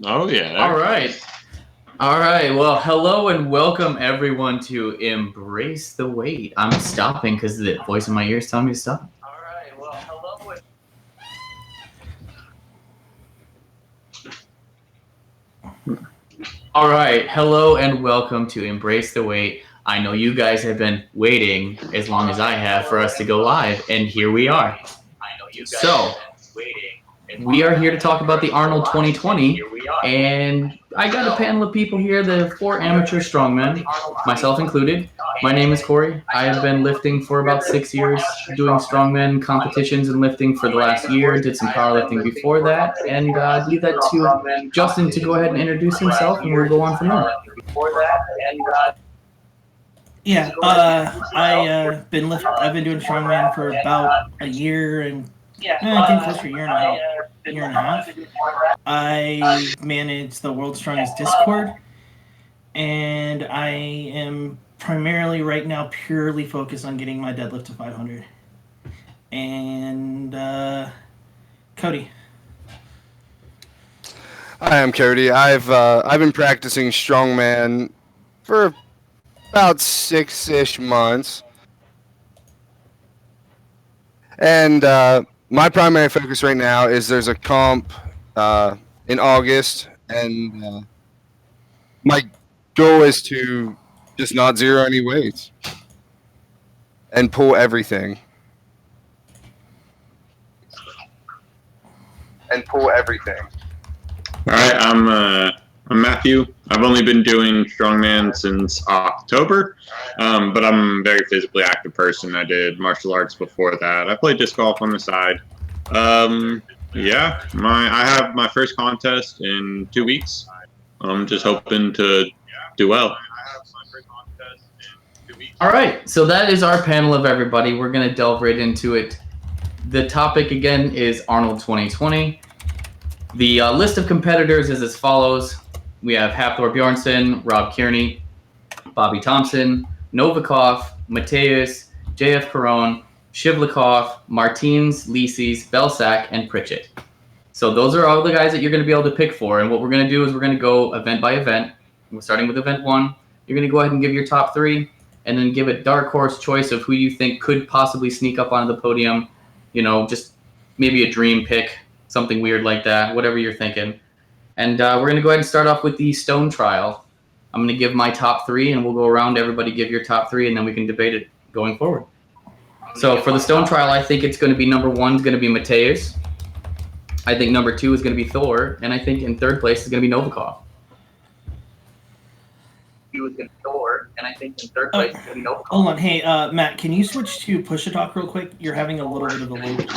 Oh, yeah. All right. All right. Well, hello and welcome everyone to Embrace the Wait. I'm stopping because the voice in my ear is telling me to stop. All right. Well, hello and All right. Hello and welcome to Embrace the Wait. I know you guys have been waiting as long as I have for us to go live, and here we are. So, we are here to talk about the Arnold 2020, and I got a panel of people here, the four amateur strongmen, myself included. My name is Corey. I have been lifting for about 6 years, doing strongman competitions and lifting for the last year. Did some powerlifting before that, and leave that to Justin to go ahead and introduce himself, and we'll go on from there. I've been doing strongman for about a year and getting close to a year and a half. I manage the World's Strongest Discord, and I am primarily right now purely focused on getting my deadlift to 500. And Cody. Hi, I'm Cody. I've been practicing strongman for about 6-ish months, and my primary focus right now is there's a comp in August, and my goal is to just not zero any weights and pull everything. All right, I'm Matthew. I've only been doing strongman since October, but I'm a very physically active person. I did martial arts before that. I played disc golf on the side. I have my first contest in 2 weeks. I'm just hoping to do well. All right, so that is our panel of everybody. We're going to delve right into it. The topic again is Arnold 2020. The list of competitors is as follows. We have Hafthor Bjornsson, Rob Kearney, Bobby Thompson, Novikov, Mateus, JF Caron, Shivlikov, Martins, Lises, Belsack, and Pritchett. So those are all the guys that you're going to be able to pick for. And what we're going to do is we're going to go event by event. We're starting with event 1. You're going to go ahead and give your top 3, and then give a dark horse choice of who you think could possibly sneak up onto the podium. You know, just maybe a dream pick, something weird like that, whatever you're thinking. And we're going to go ahead and start off with the stone trial. I'm going to give my top 3, and we'll go around, everybody give your top 3, and then we can debate it going forward. So for the stone trial, I think it's going to be number 1 is going to be Mateus. I think number 2 is going to be Thor, and I think in third place is going to be Novikov. Hold on, hey Matt, can you switch to push to talk real quick? You're having a little bit of a loop.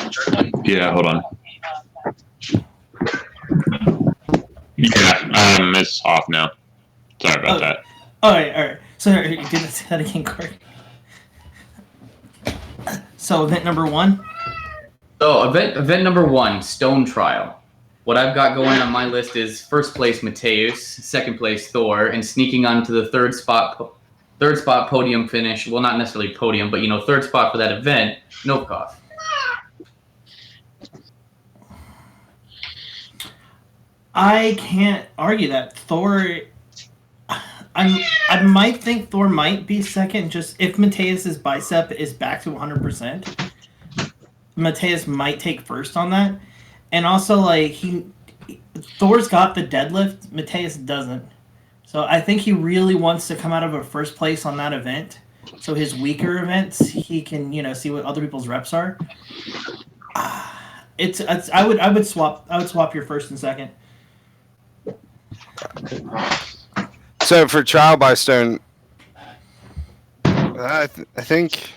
Yeah, hold on. Yeah, it's off now. Sorry about that. All right. So you didn't say that again, Corey. So event number 1. So event number 1, stone trial. What I've got going on my list is first place Mateus, second place Thor, and sneaking onto the third spot podium finish. Well, not necessarily podium, but third spot for that event, Novikov. I can't argue that Thor. I might think Thor might be second, just if Mateus's bicep is back to 100%. Mateus might take first on that. And also, Thor's got the deadlift, Mateus doesn't. So I think he really wants to come out of a first place on that event. So his weaker events, he can, see what other people's reps are. I would swap your first and second. So for trial by stone, I think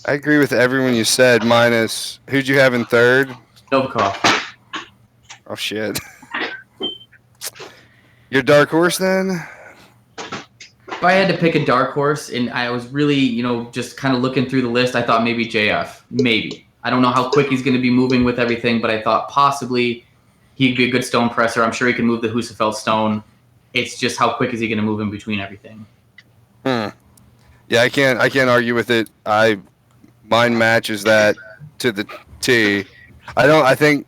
I agree with everyone you said, minus who'd you have in third? Novikov. Oh, shit. Your dark horse, then? If I had to pick a dark horse, and I was really, just kind of looking through the list, I thought maybe JF. Maybe. I don't know how quick he's going to be moving with everything, but I thought possibly he'd be a good stone presser. I'm sure he can move the Husafeld stone. It's just how quick is he going to move in between everything. Yeah, I can't argue with it. Mine matches that to the T. I think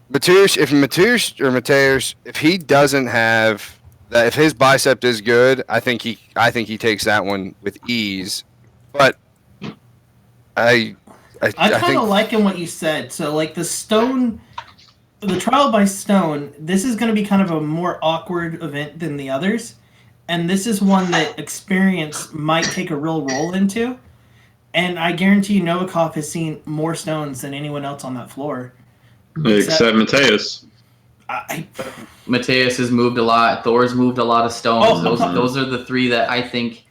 Mateus, if he doesn't have that, if his bicep is good, I think he takes that one with ease. But I kind think of liking what you said. So, like the trial by stone, this is going to be kind of a more awkward event than the others, and this is one that experience might take a real role into. And I guarantee you, Novikov has seen more stones than anyone else on that floor. Except Mateus. Mateus has moved a lot. Thor's moved a lot of stones. Those are the three that I think,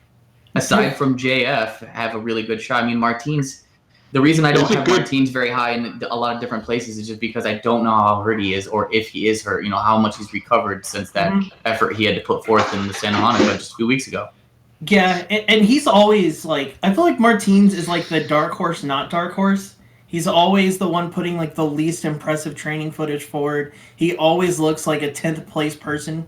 aside from JF, have a really good shot. I mean, Martins. The reason I don't have Martins very high in a lot of different places is just because I don't know how hurt he is, or if he is hurt. You know, how much he's recovered since that effort he had to put forth in the Santa Monica just a few weeks ago. Yeah, and he's always like, I feel like Martins is like the dark horse, not dark horse. He's always the one putting like the least impressive training footage forward. He always looks like a 10th place person.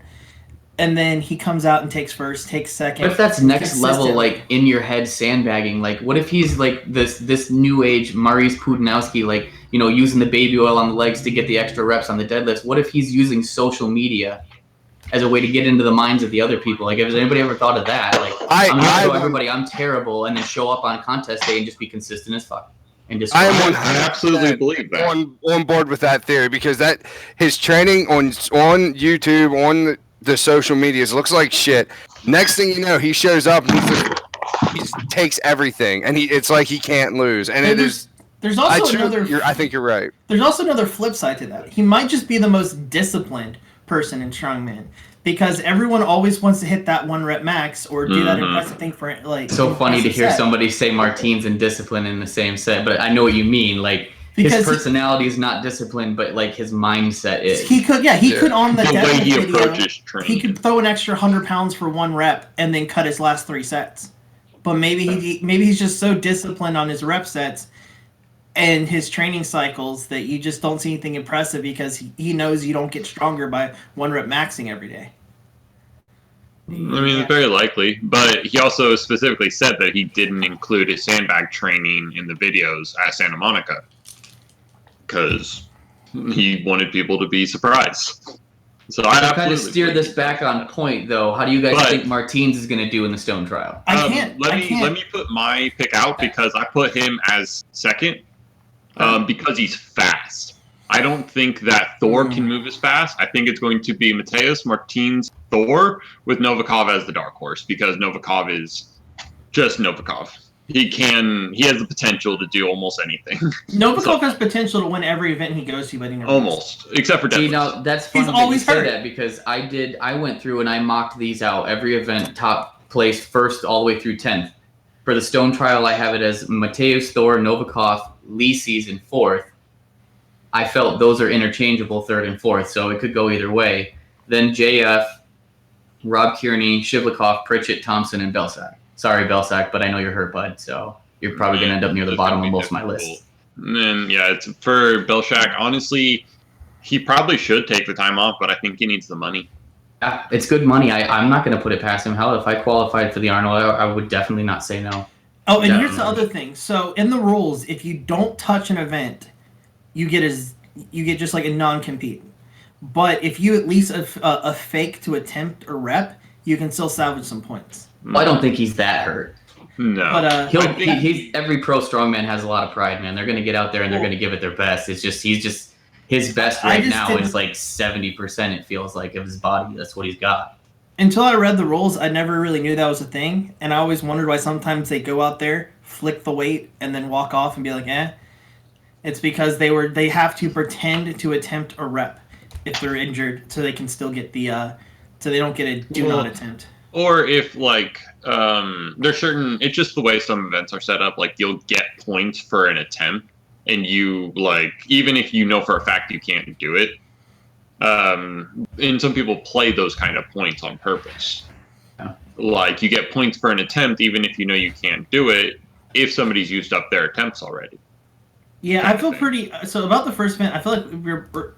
And then he comes out and takes first, takes second. What if that's next level, like in your head sandbagging? Like, what if he's like this new age Maurice Pudanowski, like, you know, using the baby oil on the legs to get the extra reps on the deadlifts? What if he's using social media as a way to get into the minds of the other people? Like, has anybody ever thought of that? Like, I'm gonna show everybody I'm terrible, and then show up on contest day and just be consistent as fuck. And just I absolutely believe that. On board with that theory, because that his training on YouTube on the social medias looks like shit. Next thing you know, he shows up and he takes everything, and it's like he can't lose. And there's also I think you're right. There's also another flip side to that. He might just be the most disciplined person in strongman, because everyone always wants to hit that 1 rep max or do that impressive thing for like. So funny to hear somebody say Martins and discipline in the same set, but I know what you mean. Like, because his personality is not disciplined, but like his mindset is. He could on the way he video, approaches training. He could throw an extra 100 pounds for 1 rep and then cut his last 3 sets. But maybe he's just so disciplined on his rep sets and his training cycles that you just don't see anything impressive, because he knows you don't get stronger by 1 rep maxing every day. I mean, it's very likely, but he also specifically said that he didn't include his sandbag training in the videos at Santa Monica because he wanted people to be surprised. So I kind of steer this back on point, though. How do you guys think Martins is going to do in the stone trial? I can't. Let me put my pick out, because I put him as second because he's fast. I don't think that Thor can move as fast. I think it's going to be Mateus, Martins, Thor, with Novikov as the dark horse, because Novikov is just Novikov. He has the potential to do almost anything. Novikov has potential to win every event he goes to, but he never almost wins. Except for deadlifts. See, now that's funny that you say that, because I went through and I mocked these out. Every event, top place first all the way through 10th. For the stone trial, I have it as Mateus, Thor, Novikov, Lisis in 4th. I felt those are interchangeable 3rd and 4th, so it could go either way. Then JF, Rob Kearney, Shivlikov, Pritchett, Thompson, and Belsack. Sorry, Belsack, but I know you're hurt, bud, so you're probably going to end up near the bottom of most of my lists. And then, it's for Belsack. Honestly, he probably should take the time off, but I think he needs the money. Yeah, it's good money. I'm not going to put it past him. Hell, if I qualified for the Arnold, I would definitely not say no. Oh, and here's the other thing. So in the rules, if you don't touch an event, you get just like a non-compete. But if you at least a fake to attempt or rep, you can still salvage some points. Well, I don't think he's that hurt. No, but he's every pro strongman has a lot of pride, man. They're going to get out there and they're going to give it their best. It's just his best right now is like 70%. It feels like of his body. That's what he's got. Until I read the rules, I never really knew that was a thing, and I always wondered why sometimes they go out there, flick the weight, and then walk off and be like, eh. It's because they have to pretend to attempt a rep if they're injured, so they can still get so they don't get a do not attempt. Or if there's certain, it's just the way some events are set up. Like, you'll get points for an attempt, and you even if you know for a fact you can't do it. And some people play those kind of points on purpose. Yeah. Like, you get points for an attempt even if you know you can't do it, if somebody's used up their attempts already. Yeah, I feel pretty. So about the first event, I feel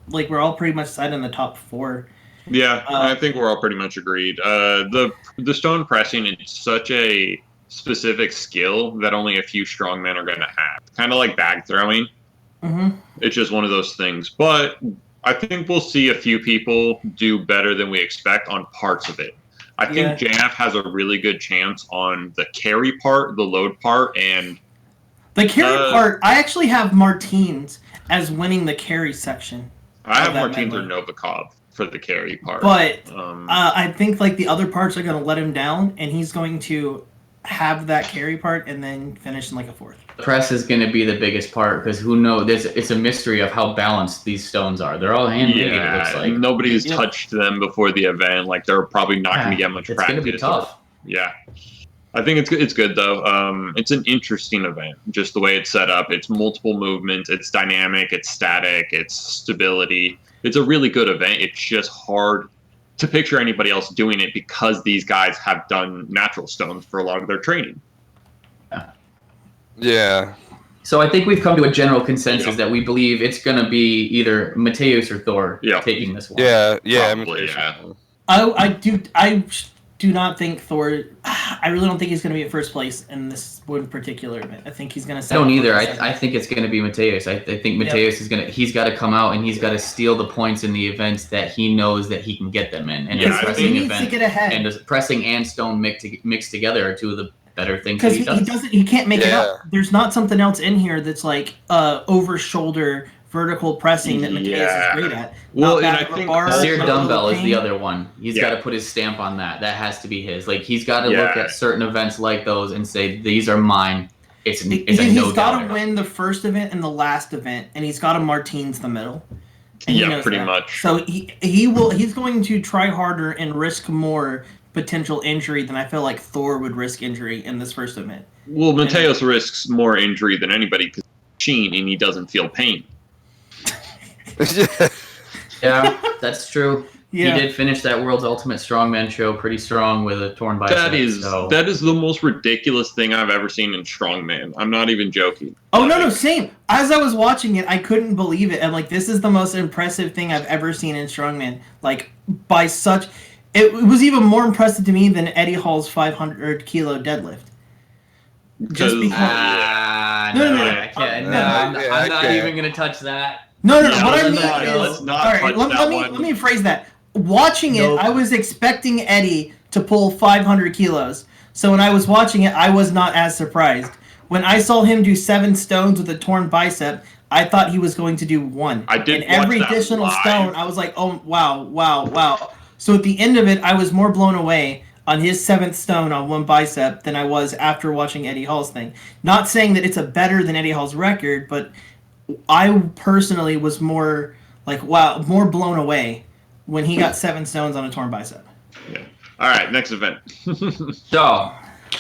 like we're all pretty much set in the top 4. Yeah, I think we're all pretty much agreed. The stone pressing is such a specific skill that only a few strongmen are going to have. Kind of like bag throwing. Mm-hmm. It's just one of those things. But I think we'll see a few people do better than we expect on parts of it. I think JF has a really good chance on the carry part, the load part, and the carry part. I actually have Martins as winning the carry section. I have Martins or Novikov for the carry part. But I think like the other parts are going to let him down, and he's going to have that carry part and then finish in like a fourth. Press is going to be the biggest part because who knows? It's a mystery of how balanced these stones are. They're all handmade. Yeah, it looks like nobody's touched them before the event. Like they're probably not going to get much practice. It's going to be tough. Yeah. I think it's good though. It's an interesting event, just the way it's set up. It's multiple movements. It's dynamic. It's static. It's stability. It's a really good event. It's just hard to picture anybody else doing it because these guys have done natural stones for a lot of their training. Yeah. So I think we've come to a general consensus that we believe it's going to be either Mateus or Thor taking this one. Yeah. Probably, I do not think Thor. I really don't think he's going to be at first place in this one particular event. I think he's going to. I don't either. I think it's going to be Mateus. I think Mateus is going to. He's got to come out and he's got to steal the points in the events that he knows that he can get them in. And he needs to get ahead. And pressing and stone mixed together are two of the better things that he does. He can't make it up. There's not something else in here that's like over shoulder vertical pressing that Mateus is great at. Well, and I think seared dumbbell is the other one. He's got to put his stamp on that. That has to be his. Like he's got to look at certain events like those and say these are mine. He's got to win the first event and the last event, and he's got to Martins the middle. Yeah, pretty much. So he's going to try harder and risk more potential injury than I feel like Thor would risk injury in this first event. Well, Mateus risks more injury than anybody because he's machine and he doesn't feel pain. Yeah, that's true. Yeah. He did finish that World's Ultimate Strongman show pretty strong with a torn bicep. That is the most ridiculous thing I've ever seen in Strongman. I'm not even joking. Oh, no, same. As I was watching it, I couldn't believe it. I'm like, this is the most impressive thing I've ever seen in Strongman. Like, by such... It was even more impressive to me than Eddie Hall's 500-kilo deadlift. Just because... I can't. I'm not even going to touch that. No. What I mean is... Let me phrase that. Watching it, I was expecting Eddie to pull 500 kilos. So when I was watching it, I was not as surprised. When I saw him do 7 stones with a torn bicep, I thought he was going to do 1. I did. And every additional stone, I was like, oh, wow. So at the end of it, I was more blown away on his 7th stone on 1 bicep than I was after watching Eddie Hall's thing. Not saying that it's a better than Eddie Hall's record, but I personally was more like, wow, more blown away when he got 7 stones on a torn bicep. Yeah. All right, next event. So,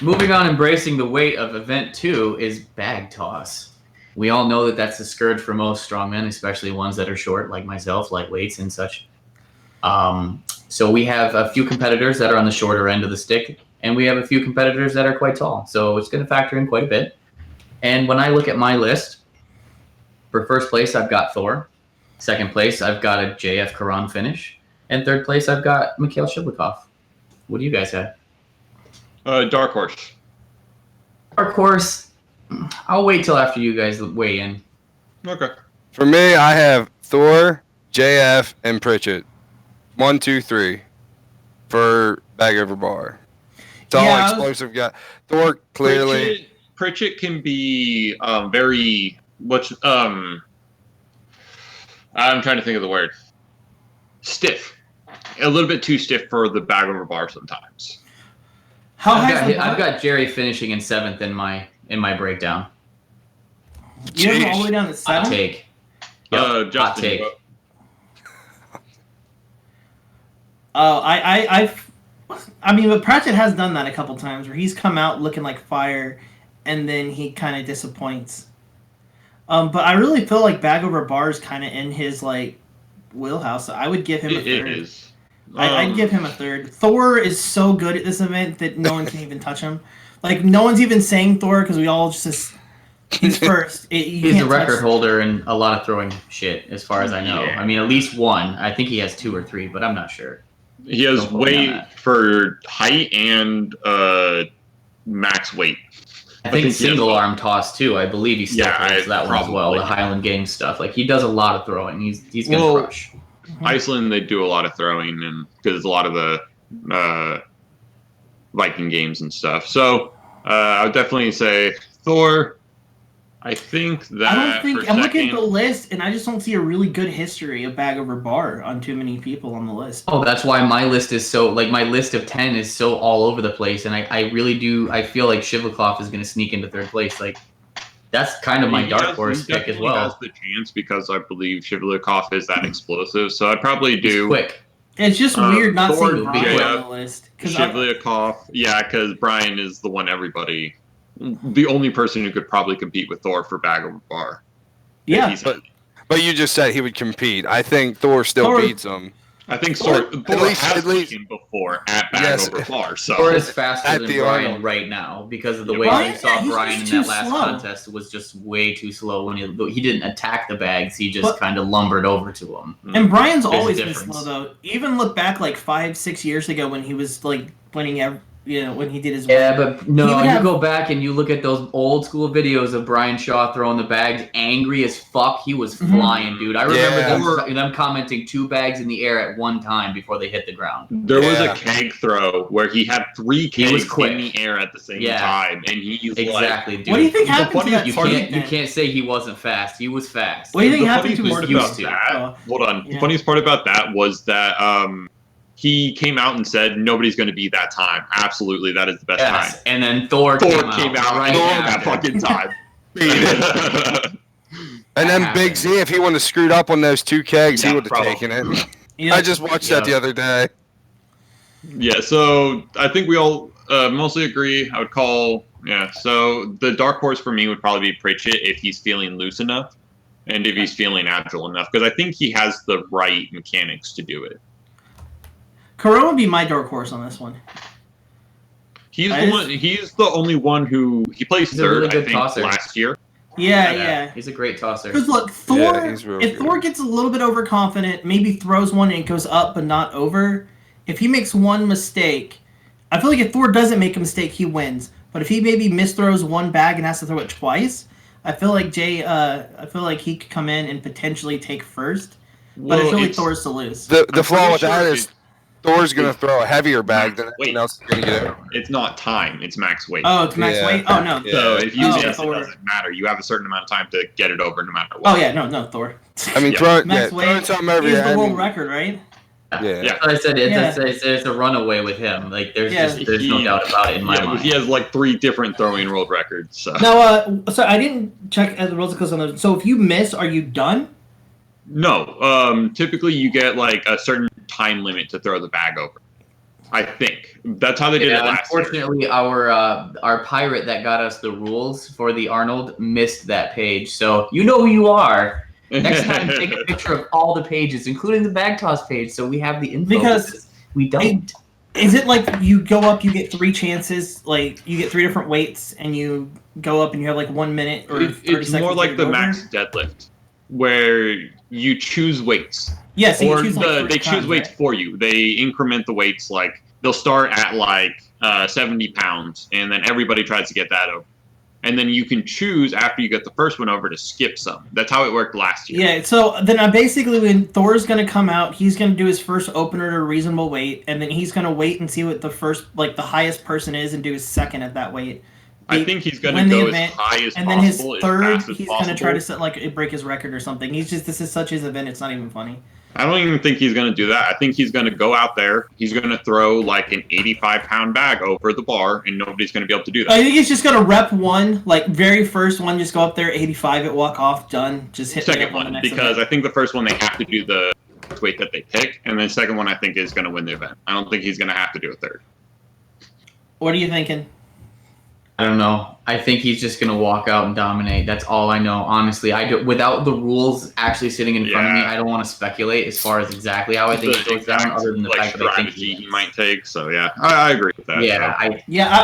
moving on, embracing the weight of event 2 is bag toss. We all know that that's the scourge for most strongmen, especially ones that are short, like myself, lightweights and such. So we have a few competitors that are on the shorter end of the stick, and we have a few competitors that are quite tall. So it's going to factor in quite a bit. And when I look at my list, for first place, I've got Thor. Second place, I've got a JF Karan finish. And third place, I've got Mikhail Shiblikov. What do you guys have? Dark Horse. Dark Horse, I'll wait till after you guys weigh in. Okay. For me, I have Thor, JF, and Pritchett. 1, 2, 3 for bag over bar. It's all explosive guy. Thor clearly. Pritchett can be very I'm trying to think of the word. Stiff. A little bit too stiff for the bag over bar sometimes. I've got Jerry finishing in 7th in my breakdown. You have him all the way down to 7th? Hot take. Justin, hot take. But Pratchett has done that a couple times where he's come out looking like fire, and then he kind of disappoints. But I really feel like bag over bar is kind of in his like wheelhouse. So I would give him a 3rd. It is. I'd give him a 3rd. Thor is so good at this event that no one can even touch him. Like no one's even saying Thor because we all just he's first. He's a record holder in a lot of throwing shit, as far as I know. Yeah. I mean, at least 1. I think he has 2 or 3, but I'm not sure. He has weight for height and max weight. I think single arm toss too. I believe he still throws that one as well. The Highland Games stuff. Like he does a lot of throwing. He's gonna crush. Iceland, they do a lot of throwing, and because a lot of the Viking games and stuff. So I would definitely say Thor. I think that I'm looking at the list, and I just don't see a really good history of bag over bar on too many people on the list. Oh, that's why my list is so my list of 10 is so all over the place, and I really do. I feel like Shivakov is going to sneak into third place. Like that's kind of my dark horse pick as well. He has the chance because I believe Shivakov is that explosive. So I'd probably do quick. It's just weird not seeing Brian on the list. Shivakov, because Brian is the one everybody. The only person who could probably compete with Thor for bag over bar. Yeah, but you just said he would compete. I think Thor still beats him. I think Thor at least him before at bag over bar. So Thor is faster than Brian Arnold right now because of the way we saw Brian in that last contest was just way too slow. When he didn't attack the bags, he just kind of lumbered over to him. And Brian's always been slow though. Even look back like 5-6 years ago when he was like winning when he did his but no, you go back and you look at those old school videos of Brian Shaw throwing the bags, angry as fuck. He was flying, dude. I remember them commenting 2 bags in the air at one time before they hit the ground. There was a keg throw where he had 3 kegs in the air at the same time, and he used dude. What do you think happened to that? You can't say he wasn't fast. He was fast. What do you think happened to his Hold on. The funniest part about that was that he came out and said nobody's going to beat that time. Absolutely, that is the best time. And then Thor came out right that fucking time. And then Big Z, if he wouldn't have screwed up on those 2 kegs, he would have taken it. I just watched that the other day. Yeah, so I think we all mostly agree. I would call, so the dark horse for me would probably be Pritchett if he's feeling loose enough and if he's feeling agile enough, because I think he has the right mechanics to do it. Corona would be my dark horse on this one. He's the only one who he placed third, I think, last year. Yeah. He's a great tosser. Because look, Thor, if Thor gets a little bit overconfident, maybe throws one and it goes up but not over, if he makes one mistake, I feel like if Thor doesn't make a mistake, he wins. But if he maybe misthrows one bag and has to throw it twice, I feel like he could come in and potentially take first. But I feel like Thor's to lose. The flaw with that is Thor's going to throw a heavier bag than anyone else is going to get. It's not time. It's max weight. Oh, it's max weight? Oh, no. So if you miss, it doesn't matter. You have a certain amount of time to get it over no matter what. Oh, yeah. No, Thor. I mean, max weight is the world record, right? Yeah. I said it's a runaway with him. Like there's no doubt about it in my mind. He has like 3 different throwing world records. So. Now, so I didn't check the rules on those. So if you miss, are you done? No. Typically, you get like a certain time limit to throw the bag over. I think that's how they did it last year. Unfortunately, our pirate that got us the rules for the Arnold missed that page. So you know who you are. Next time, take a picture of all the pages, including the bag toss page, so we have the info. Because we don't. Is it like you go up, you get 3 chances, like you get 3 different weights, and you go up and you have like 1 minute or 30 seconds? It's more like the max deadlift, where you choose weights. Yes, yeah, so they choose weights for you. They increment the weights, like they'll start at like 70 pounds, and then everybody tries to get that over. And then you can choose after you get the first one over to skip some. That's how it worked last year. Yeah, so then basically when Thor's going to come out, he's going to do his first opener at a reasonable weight, and then he's going to wait and see what the first, like the highest person is and do his second at that weight. I think he's going to go as high as possible. And then his third, he's going to try to set, like break his record or something. This is such his event, it's not even funny. I don't even think he's going to do that. I think he's going to go out there. He's going to throw like an 85-pound bag over the bar, and nobody's going to be able to do that. I think he's just going to rep one, like very first one, just go up there, 85 it, walk off, done. Just hit second one, because I think the first one they have to do the weight that they pick, and then second one I think is going to win the event. I don't think he's going to have to do a third. What are you thinking? I don't know. I think he's just going to walk out and dominate. That's all I know. Honestly, without the rules actually sitting in front of me, I don't want to speculate as far as exactly how I think it goes down, other than the fact that I think he might take. So yeah, I agree with that. Yeah,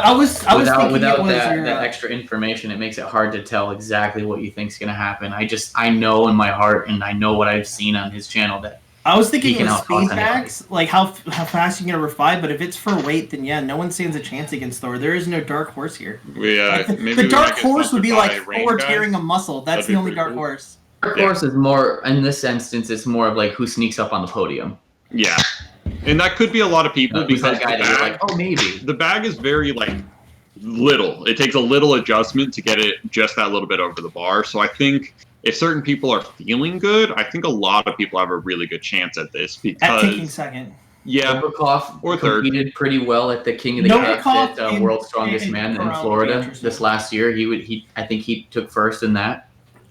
I was thinking without that extra information, it makes it hard to tell exactly what you think's going to happen. I know in my heart, and I know what I've seen on his channel that I was thinking He can with out-toss speed anybody. backs, like how fast you can revive, but if it's for weight, then yeah, no one stands a chance against Thor. There is no dark horse here. Maybe The we dark might get horse would be sponsored like by Rain Thor Guys. tearing a muscle. That's That'd the be only pretty dark cool. horse. Dark Yeah. horse is more, in this instance, it's more of like who sneaks up on the podium. Yeah, and that could be a lot of people Who's because that guy the that you're bag, like, oh, maybe. the bag is very like little. It takes a little adjustment to get it just that little bit over the bar. So I think if certain people are feeling good, I think a lot of people have a really good chance at this At taking because second. yeah, Novikov or third. competed pretty well at the King of the Novikov Cup at and- World's Strongest and Man in Corral would be Florida interesting. this last year. I think he took first in that.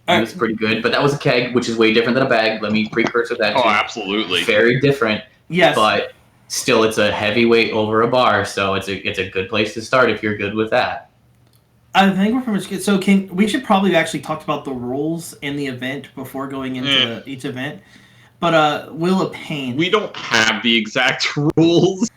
He Alright. was pretty good, but that was a keg, which is way different than a bag. Let me precursor that Oh, too. absolutely. Very different, Yes. but still, it's a heavyweight over a bar, so it's a good place to start if you're good with that. I think we're pretty much good. So we should probably actually talk about the rules in the event before going into each event. But Wheel of Pain. We don't have the exact rules,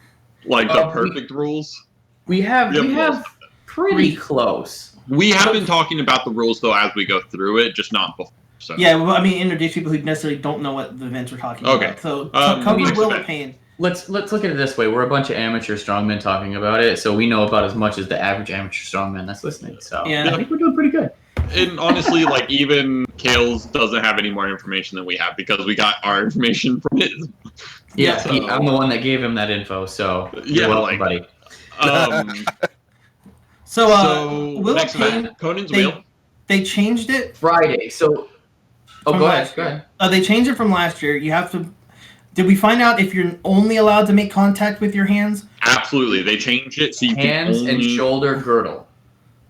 like the perfect rules. We have most. pretty close. We have been talking about the rules though as we go through it, just not before. So Yeah, well, I mean, introduce people who necessarily don't know what the events we're talking about. So cover next Wheel event. of Pain. Let's look at it this way. We're a bunch of amateur strongmen talking about it, so we know about as much as the average amateur strongman that's listening. So Yeah. I think we're doing pretty good. And honestly, like even Kales doesn't have any more information than we have because we got our information from it. Yeah, So- I'm the one that gave him that info, so Yeah, you're welcome, like- buddy. So Wheel of next Pain, event, Conan's they- Wheel. they changed it. Friday. So, From go ahead. last Go year. ahead. They changed it from last year. You have to. Did we find out if you're only allowed to make contact with your hands? Absolutely, they changed it so you Hands can and only... shoulder girdle.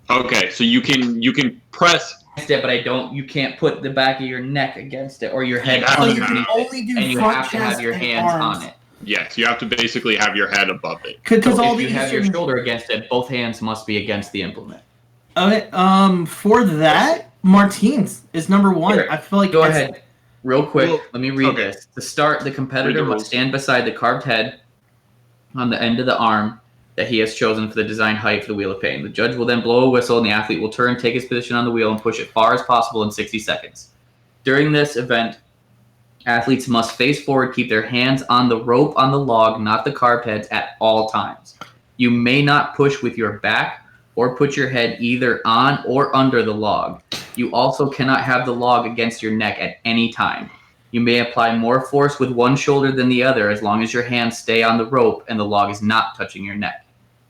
Okay, so you can press. But you can't put the back of your neck against it or your head Oh, So you underneath can it, only do and you front have to chest have your and hands arms. on it. Yes, you have to basically have your head above it. Because So all if the you have your Eastern. shoulder against it, both hands must be against the implement. Okay. For that, Martins is number one. Here, I feel like Go it's- ahead. Real quick, Well, let me read okay. this. To start, the competitor Read the must rules. stand beside the carved head on the end of the arm that he has chosen for the design height for the Wheel of Pain. The judge will then blow a whistle, and the athlete will turn, take his position on the wheel, and push it far as possible in 60 seconds. During this event, athletes must face forward, keep their hands on the rope on the log, not the carved heads, at all times. You may not push with your back or put your head either on or under the log. You also cannot have the log against your neck at any time. You may apply more force with one shoulder than the other as long as your hands stay on the rope and the log is not touching your neck.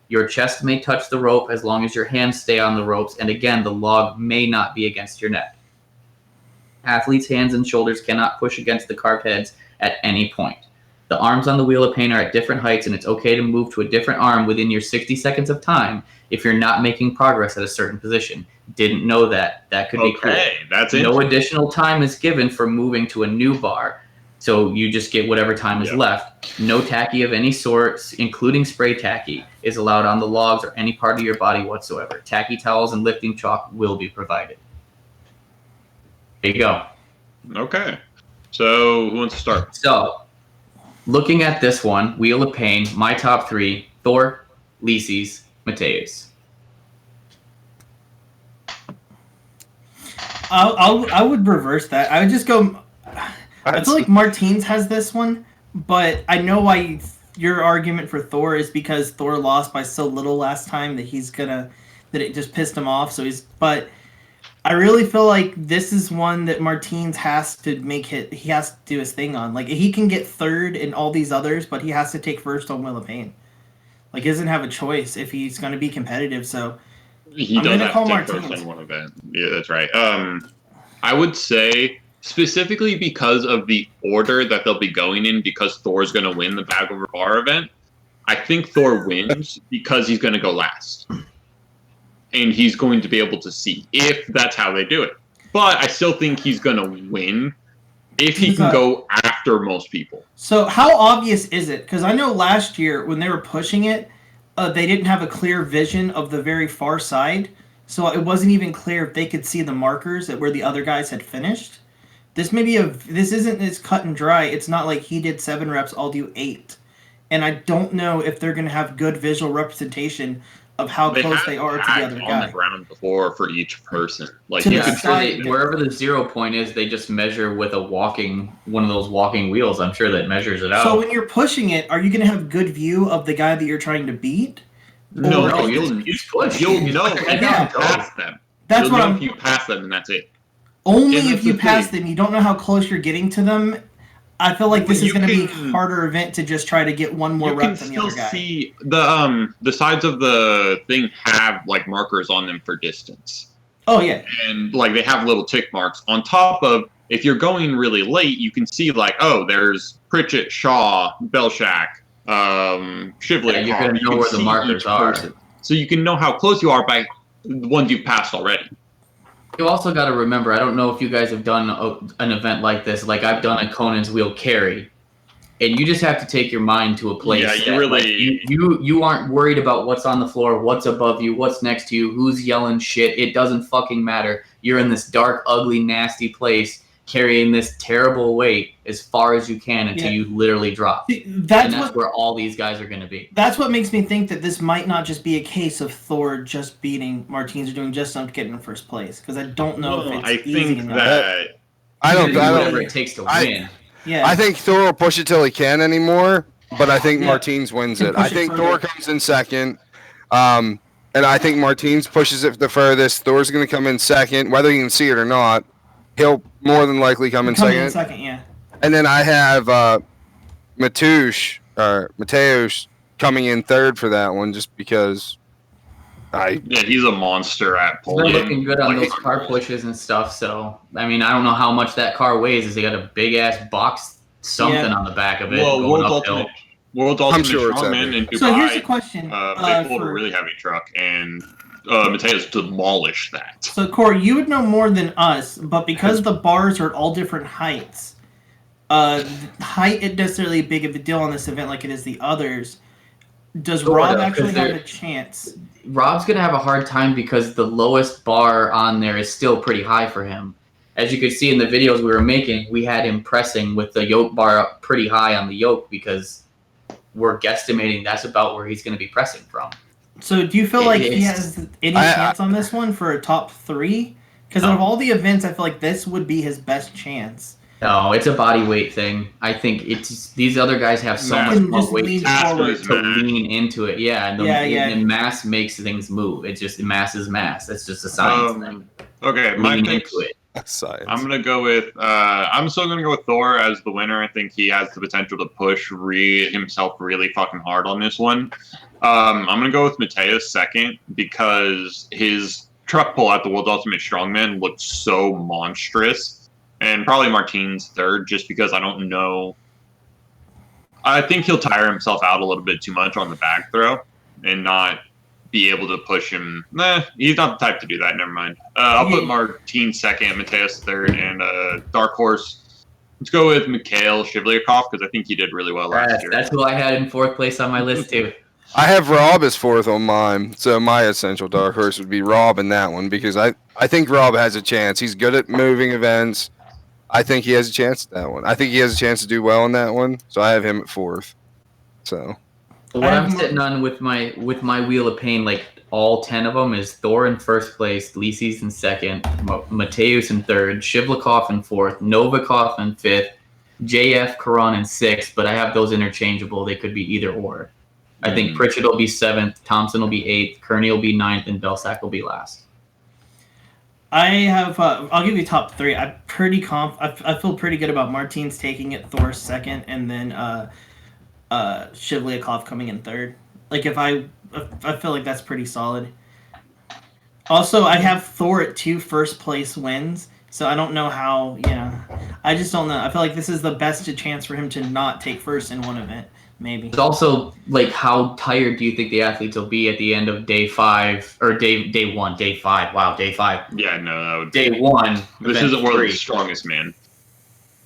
Your chest may touch the rope as long as your hands stay on the ropes, and again, the log may not be against your neck. Athletes' hands and shoulders cannot push against the carved heads at any point. The arms on the Wheel of Pain are at different heights, and it's okay to move to a different arm within your 60 seconds of time if you're not making progress at a certain position. Didn't know that. That could be cool. Okay, that's it. No additional time is given for moving to a new bar, so you just get whatever time is Yep. left. No tacky of any sorts, including spray tacky, is allowed on the logs or any part of your body whatsoever. Tacky towels and lifting chalk will be provided. There you go. Okay, so who wants to start? So, looking at this one, Wheel of Pain, my top three: Thor, Lyses, Mateus. I would reverse that. I would just go. I feel like Martins has this one, but I know why your argument for Thor is because Thor lost by so little last time that that it just pissed him off. But I really feel like this is one that Martins has to he has to do his thing on. Like, he can get third in all these others, but he has to take first on Wheel of Pain. Like, he doesn't have a choice if he's going to be competitive. So He I'm does gonna have call to take Martinez. first in one event. Yeah, that's right. I would say specifically because of the order that they'll be going in, because Thor's going to win the bag over bar event. I think Thor wins because he's going to go last, and he's going to be able to see if that's how they do it. But I still think he's going to win if he can go after most people. So how obvious is it? Because I know last year when they were pushing it, they didn't have a clear vision of the very far side. So it wasn't even clear if they could see the markers at where the other guys had finished. This isn't as cut and dry. It's not like he did 7 reps, I'll do 8. And I don't know if they're going to have good visual representation of how They close have they are to the tags other on the guy. ground before for each person. Like To you the can I'm sure side. wherever the 0 point is, they just measure with one of those walking wheels. I'm sure that measures it out. So when you're pushing it, are you going to have good view of the guy that you're trying to beat? no, Or- no, you you'll just push. you'll You know put your if head you down and go. pass them. That's You'll what know I'm. if you pass them, and that's it. Only And if that's you the pass thing. them. You don't know how close you're getting to them. I feel like this is You going to be a can- harder event to just try to get one more You rep can than the still other guy. see the sides of the thing have like markers on them for distance, Oh yeah, and like they have little tick marks on top of. If you're going really late, you can see like, oh, there's Pritchett, Shaw, Belshak, Shively. Yeah, you're gonna know where the markers are. So you can know how close you are by the ones you've passed already. You also got to remember, I don't know if you guys have done an event like this. Like I've done a Conan's Wheel carry, and you just have to take your mind to a place. Yeah, you that, really- like, you aren't worried about what's on the floor, what's above you, what's next to you, who's yelling shit. It doesn't fucking matter. You're in this dark, ugly, nasty place, carrying this terrible weight as far as you can until you literally drop. See, And that's that's what. where all these guys are going to be. That's what makes me think that this might not just be a case of Thor just beating Martins or doing just enough to get in first place, because I don't know if it's I easy think enough. that I don't. You're gonna I do don't. whatever it takes to I- win. Yeah, I think Thor will push it till he can anymore, but I think Yeah. Martins wins He'll it. push I it think further. Thor comes in second, and I think Martins pushes it the furthest. Thor's going to come in second, whether you can see it or not. He'll more than likely come in coming second. in second. Yeah, And then I have Mateusz coming in third for that one, just because he's a monster at He's been pulling. looking good on Like, those car pushes and stuff. So I mean, I don't know how much that car weighs. Has he got a big ass box something Yeah. on the back of it Well, going uphill? World's Ultimate sure it's Strongman epic. in Dubai. So here's the question. They pulled a for- really heavy truck, and Mateus demolished that. So Corey, you would know more than us, but because the bars are at all different heights, height isn't necessarily big of a deal on this event like it is the others. Does Sort Rob of, actually 'cause have they're- a chance? Rob's gonna have a hard time because the lowest bar on there is still pretty high for him. As you could see in the videos we were making, we had him pressing with the yoke bar up pretty high on the yoke because we're guesstimating that's about where he's going to be pressing from. So do you feel like he It's- has any chance on this one for a top 3? Because out of all the events, I feel like this would be his best chance. No, it's a body weight thing. I think it's these other guys have so Mass. much more Just weight lean to, forward. to lean into it. Yeah, and Yeah. mass makes things move. It's just mass is mass. That's just a science thing. Okay, my Lean picks. into it. science. I'm gonna go with. I'm still gonna go with Thor as the winner. I think he has the potential to push himself really fucking hard on this one. I'm gonna go with Mateus second because his truck pull at the World's Ultimate Strongman looked so monstrous, and probably Martins third just because I don't know. I think he'll tire himself out a little bit too much on the back throw and not be able to push him. Nah, he's not the type to do that. Never mind. I'll put Martin second, Mateus third, and dark horse. Let's go with Mikhail Shivlyakov because I think he did really well last year. That's who I had in fourth place on my list too. I have Rob as fourth on mine, so my essential dark horse would be Rob in that one because I think Rob has a chance. He's good at moving events. I think he has a chance at that one. I think he has a chance to do well in that one, so I have him at fourth. So What I'm sitting on with my wheel of pain, like all 10 of them, is Thor in first place, Lisis in second, Mateus in third, Shivlikov in fourth, Novikov in fifth, JF Karan in sixth, but I have those interchangeable. They could be either or. I think Pritchett will be seventh, Thompson will be eighth, Kearney will be ninth, and Belsack will be last. I have. I'll give you top 3. I'm pretty I feel pretty good about Martins taking it, Thor second, and then Shivlyakov coming in third. Like I feel like that's pretty solid. Also, I have Thor at 2 first place wins, so I don't know how. Yeah, I just don't know. I feel like this is the best chance for him to not take first in one event. Maybe. It's also like how tired do you think the athletes will be at the end of day 5 or day 1, day 5? Wow, day 5. Yeah, no, that would. Day 1. This event isn't World's 3. Strongest Man.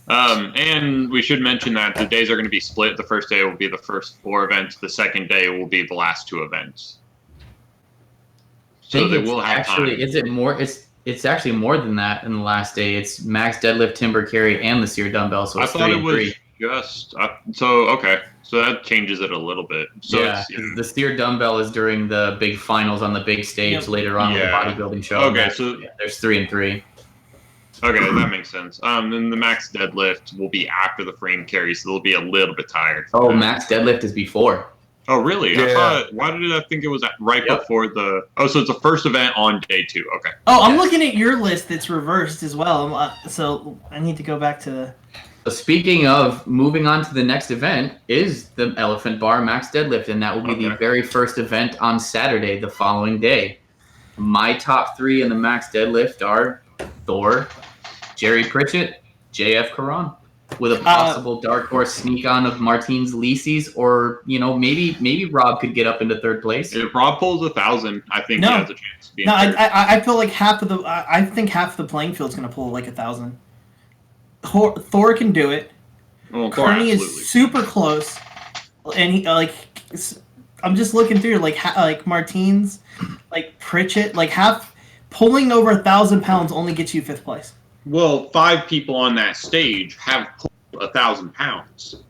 And we should mention that the days are going to be split. The first day will be the first 4 events. The second day will be the last 2 events. So they will have actually, time. is it more? It's actually more than that in the last day. It's max deadlift, timber carry, and the sear dumbbell. So I it's thought 3 it and was. 3. Okay. So that changes it a little bit. So yeah, the steer dumbbell is during the big finals on the big stage later on with the bodybuilding show. Okay, so there's 3 and 3. Okay, that makes sense. Then the max deadlift will be after the frame carry, so they'll be a little bit tired. Oh, max deadlift is before. Oh, really? Yeah. Why did I think it was before the? Oh, so it's the first event on day 2. Okay. Oh, I'm looking at your list that's reversed as well. So I need to go back to. So speaking of moving on to the next event is the Elephant Bar Max Deadlift, and that will be the very first event on Saturday, the following day. My top 3 in the Max Deadlift are Thor, Jerry Pritchett, JF Karan, with a possible dark horse sneak on of Martins Lisi's, or maybe Rob could get up into 3rd place. If Rob pulls 1,000, I think he has a chance to be. I feel like half of the playing field's going to pull like 1,000. Thor can do it. Well, Kearney is super close, and he I'm just looking through like Martins, like Pritchett, like pulling over 1,000 pounds only gets you 5th place. Well, 5 people on that stage have pulled 1,000 pounds,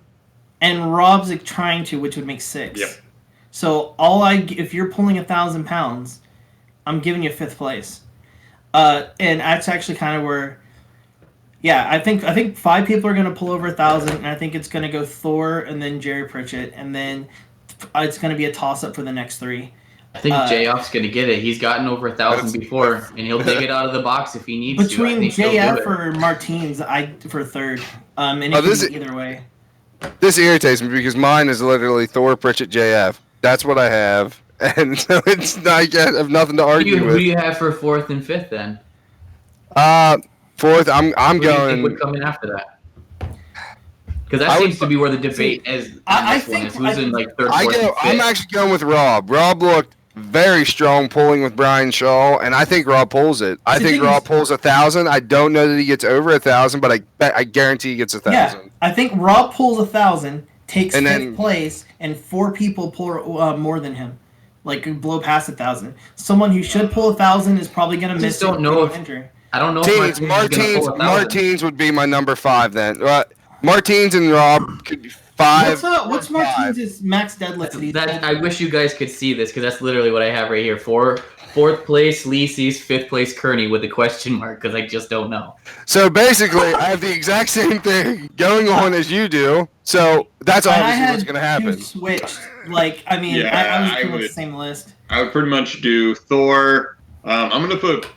and Rob's trying to, which would make 6. Yep. So if you're pulling 1,000 pounds, I'm giving you 5th place. And that's actually kind of where. Yeah, I think 5 people are going to pull over 1,000, and I think it's going to go Thor and then Jerry Pritchett, and then it's going to be a toss-up for the next 3. I think JF's going to get it. He's gotten over 1,000 before, and he'll dig it out of the box if he needs to. Between JF or Martins, for 3rd, and it can be either way. This irritates me because mine is literally Thor, Pritchett, JF. That's what I have, and so I have nothing to argue with. Who do you have for 4th and 5th then? 4th, I'm Who do you going. think would come in after that? Because that seems to be where the debate is. Who's in 3rd, 4th, and 5th. I'm actually going with Rob. Rob looked very strong pulling with Brian Shaw, and I think Rob pulls it. I think Rob pulls 1,000. I don't know that he gets over 1,000, but I guarantee he gets 1,000. Yeah, I think Rob pulls 1,000, takes 5th place, and 4 people pull more than him, like blow past 1,000. Someone who should pull 1,000 is probably going to miss. Don't know if injury. I don't know if Martins would be my number 5 then. Martins and Rob could be 5. What's Martins' max deadlift? I wish you guys could see this because that's literally what I have right here. 4th place Lisi's, 5th place Kearney with a question mark because I just don't know. So basically, I have the exact same thing going on as you do. So that's obviously what's going to happen. Switched. I was doing the same list. I would pretty much do Thor. I'm going to put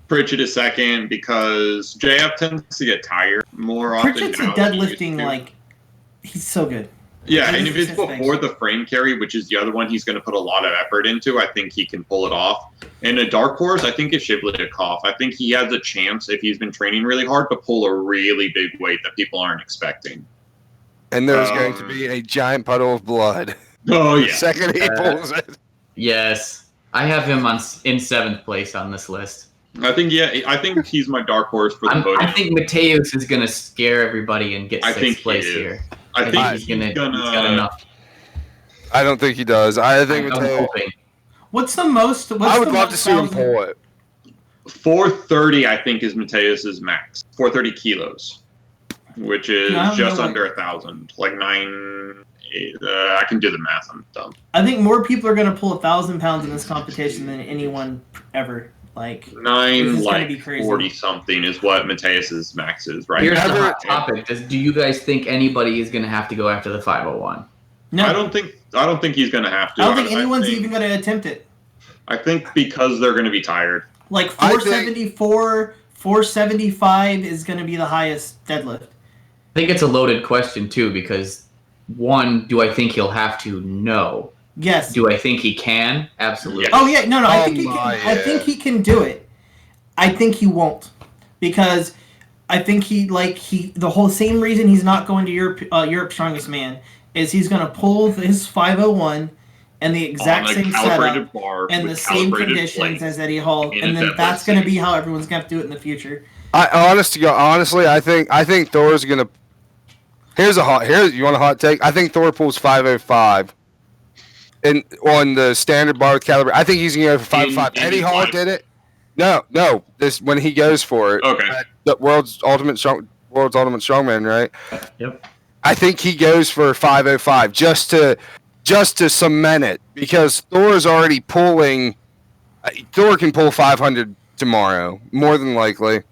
Pritchett a 2nd because JF tends to get tired more often. Pritchett's deadlifting he's so good. Yeah, and if it's before the frame carry, which is the other one he's going to put a lot of effort into, I think he can pull it off. And a dark horse, I think, is Shiblikov. I think he has a chance, if he's been training really hard, to pull a really big weight that people aren't expecting. And there's going to be a giant puddle of blood. Oh, yeah. The second he pulls it. Yes. I have him in 7th place on this list. I think he's my dark horse for the podium. I think Mateus is going to scare everybody and get 6th place here. I think he's got enough. I don't think he does. I think Mateus. What's the most? I would love to see him pull it. 430, I think, is Mateus's max. 430 kilos, which is just under 1,000. Like 9. I can do the math. I'm dumb. I think more people are going to pull 1,000 pounds in this competition than anyone ever. 40 something is what Mateus's max is, right? Here's the hot topic: do you guys think anybody is going to have to go after the 501? No, I don't think he's going to have to. I don't think anyone's even going to attempt it. I think because they're going to be tired. 474, 475 is going to be the highest deadlift. I think it's a loaded question too because one, do I think he'll have to? No. Yes. Do I think he can? Absolutely. Oh yeah, no. I think he can. Yeah. I think he can do it. I think he won't, because I think the whole same reason he's not going to Europe's Strongest Man is he's going to pull his 501 and the exact same setup and the same conditions as Eddie Hall, and then that's going to be how everyone's going to have to do it in the future. Honestly, I think Thor's going to. You want a hot take? I think Thor pulls 505. On the standard bar with caliber, I think he's going to go for 505. Eddie Hall did it. No. This when he goes for it. Okay. The world's ultimate strongman, right? Yep. I think he goes for 505 just to cement it, because Thor's already pulling. Thor can pull 500 tomorrow, more than likely.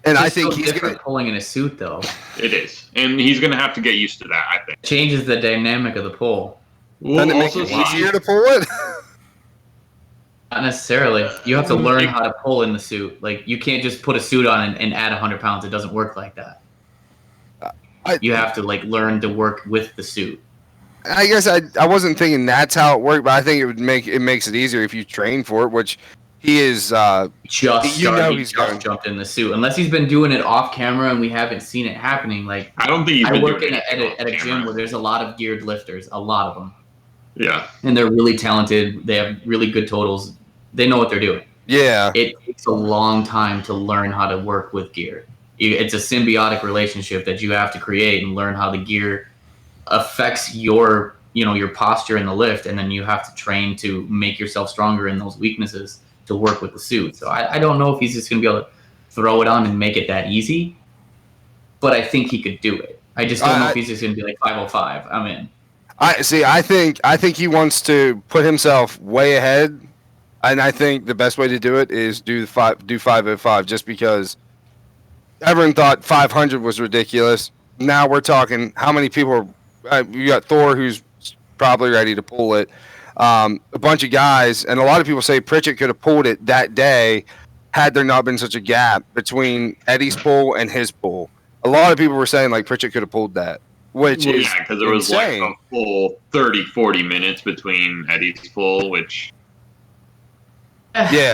And I think he's different pulling in a suit, though. It is, and he's going to have to get used to that, I think. Changes the dynamic of the pull. Doesn't it make it easier to pull it? Not necessarily. You have to learn how to pull in the suit. Like, you can't just put a suit on and add 100 pounds. It doesn't work like that. You have to learn to work with the suit. I guess I wasn't thinking that's how it worked, but I think it makes it easier if you train for it, which he is. Just jumped in the suit, unless he's been doing it off camera and we haven't seen it happening. Like, I don't think he's been doing it at a gym where there's a lot of geared lifters, a lot of them. Yeah, and they're really talented. They have really good totals. They know what they're doing. Yeah, it takes a long time to learn how to work with gear. It's a symbiotic relationship that you have to create and learn how the gear affects your posture in the lift, and then you have to train to make yourself stronger in those weaknesses to work with the suit. So I don't know if he's just going to be able to throw it on and make it that easy, but I think he could do it. I just don't know if he's just going to be like 505. I'm in. I think he wants to put himself way ahead, and I think the best way to do it is do 505, just because everyone thought 500 was ridiculous. Now we're talking how many people are. You got Thor, who's probably ready to pull it. A bunch of guys, and a lot of people say Pritchett could have pulled it that day had there not been such a gap between Eddie's pull and his pull. A lot of people were saying Pritchett could have pulled that, which is because there was insane. A full 30-40 minutes between Eddie's pull, which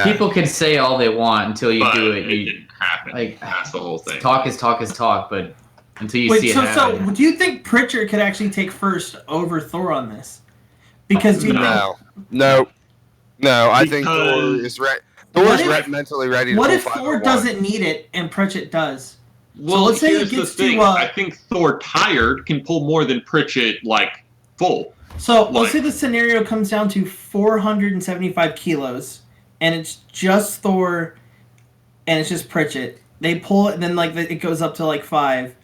people can say all they want until you do it. It didn't happen. That's the whole thing. Talk is talk, but until you see it happen. So do you think Pritchett could actually take first over Thor on this? Because no, I think Thor is ready. Thor's mentally ready to pull 501. What if Thor doesn't need it and Pritchett does? Well, so let's say he gets to. I think Thor tired can pull more than Pritchett full. So let's say the scenario comes down to 475 kilos, and it's just Thor, and it's just Pritchett. They pull it, and then it goes up to 5.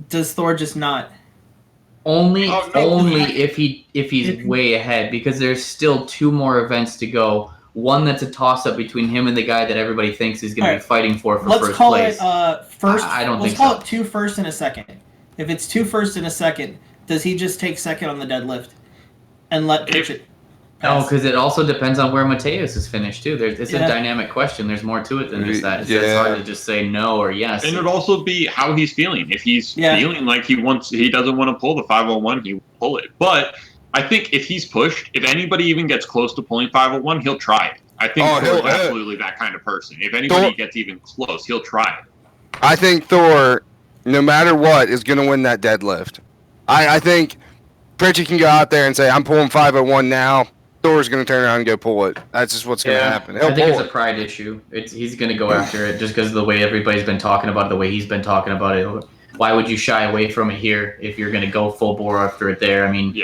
Does Thor just not? Only if he's way ahead, because there's still 2 more events to go. One that's a toss-up between him and the guy that everybody thinks is going to be fighting for first place. Let's call it first. I don't think so. Let's call it 2 first and a second. If it's 2 first and a second, does he just take second on the deadlift and let Pritchett pass? No, because it also depends on where Mateus is finished too. It's a dynamic question. There's more to it than just that. It's hard to just say no or yes. And it'd also be how he's feeling. If he's feeling like he doesn't want to pull the 501, he will pull it. But I think if he's pushed, if anybody even gets close to pulling 501, he'll try it. I think Thor's absolutely that kind of person. If anybody gets even close, he'll try it. I think Thor, no matter what, is going to win that deadlift. I think Pritchett can go out there and say, I'm pulling 501 now. Thor's going to turn around and go pull it. That's just what's going to happen. I think it's a pride issue. He's going to go after it just because of the way everybody's been talking about it, the way he's been talking about it. Why would you shy away from it here if you're going to go full bore after it there? I mean,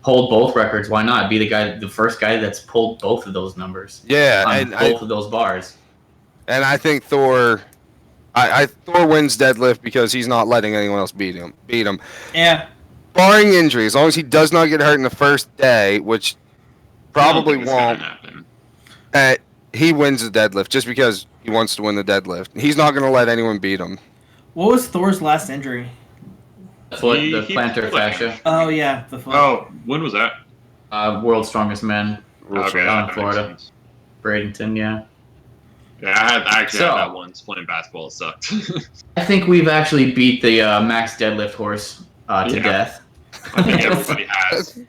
hold both records. Why not? Be the first guy that's pulled both of those numbers. Yeah, and both of those bars. And I think Thor, Thor wins deadlift because he's not letting anyone else beat him. Yeah. Barring injury, as long as he does not get hurt in the first day, which probably won't. He wins the deadlift just because he wants to win the deadlift. He's not going to let anyone beat him. What was Thor's last injury? The plantar fascia. Oh, yeah. The foot. Oh, when was that? World's Strongest Man. Down in Florida. Bradenton, Yeah, I actually had that once playing basketball. It sucked. I think we've actually beat the max deadlift horse to death. I think everybody has.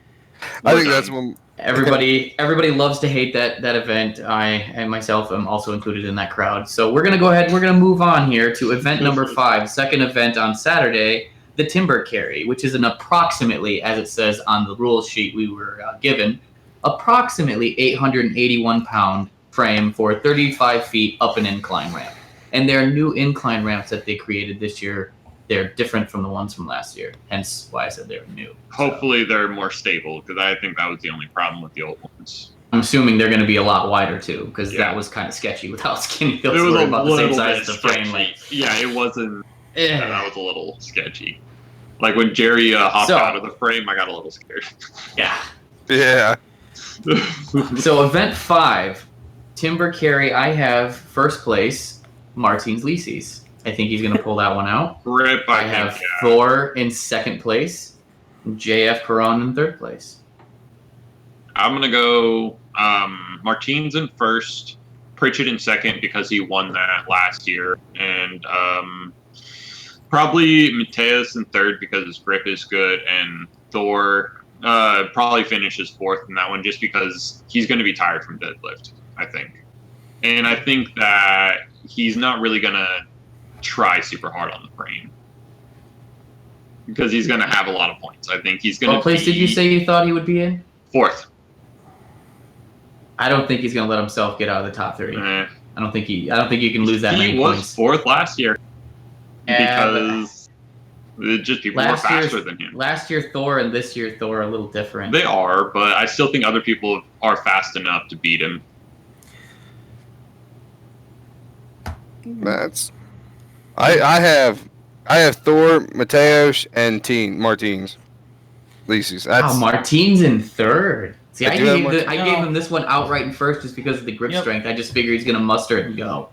I think that's when everybody loves to hate that event. I and myself am also included in that crowd. So we're gonna go ahead. We're gonna move on here to event number 5, second event on Saturday, the timber carry, which is an approximately, as it says on the rules sheet we were given, approximately 881-pound frame for 35 feet up an incline ramp. And there are new incline ramps that they created this year. They're different from the ones from last year, hence why I said they're new. Hopefully they're more stable, because I think that was the only problem with the old ones. I'm assuming they're going to be a lot wider, too, because that was kind of sketchy with how skinny those were, about the same size as the frame. Yeah, it wasn't... that was a little sketchy. Like when Jerry hopped So- out of the frame, I got a little scared. Yeah. Yeah. So event 5, Timber Carry. I have first place, Martins Lisis. I think he's going to pull that one out. Rip, I think, have yeah. Thor in second place, JF Peron in third place. I'm going to go Martins in first, Pritchett in second because he won that last year, and probably Mateus in third because his grip is good, and Thor probably finishes fourth in that one just because he's going to be tired from deadlift, I think. And I think that he's not really going to try super hard on the frame because he's going to have a lot of points. I think he's going to What place did you say you thought he would be in? fourth. I don't think he's going to let himself get out of the top 30. I don't think you can lose that many He was points. fourth last year because just people were Last year's- faster than him. Last year Thor and this year Thor are a little different. They are, but I still think other people are fast enough to beat him. That's. I have Thor, Mateos, and Martins. Lisis. That's Martins in third. See, I do have gave him this one outright in first just because of the grip Yep. strength. I just figure he's going to muster it and go.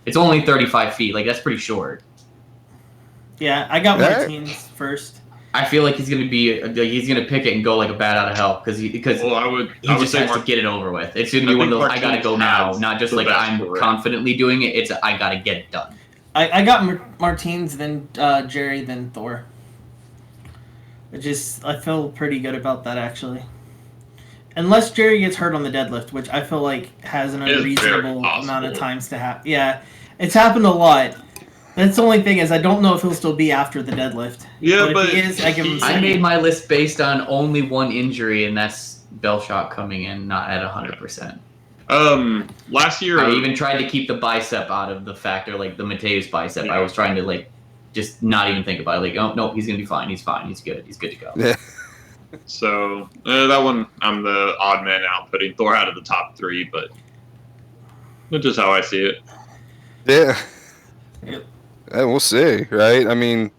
It's only 35 feet. Like, that's pretty short. Yeah, I got Alright. Martins first. I feel like he's going to pick it and go like a bat out of hell because Well, I would just say has to get it over with. It's going to I be one of think those, I got to go Martins now, has not just the like best I'm grip. confidently doing it. It's I got to get it done. I got Martins, then Jerry, then Thor. I feel pretty good about that actually. Unless Jerry gets hurt on the deadlift, which I feel like has an It is very unreasonable possible. amount of times to happen. Yeah, it's happened a lot. That's the only thing is I don't know if he'll still be after the deadlift. Yeah, But if he is, I give him he- I second. made my list based on only one injury, and that's Bellshot coming in not at 100%. Last year I even tried to keep the bicep out of the factor, like the Mateus bicep. Yeah. I was trying to like just not even think about it. Like, oh no, he's gonna be fine. He's fine. He's good. He's good to go. Yeah. So that one, I'm the odd man out, putting Thor out of the top 3, but that's just how I see it. Yeah. Yep. We'll see, right? I mean,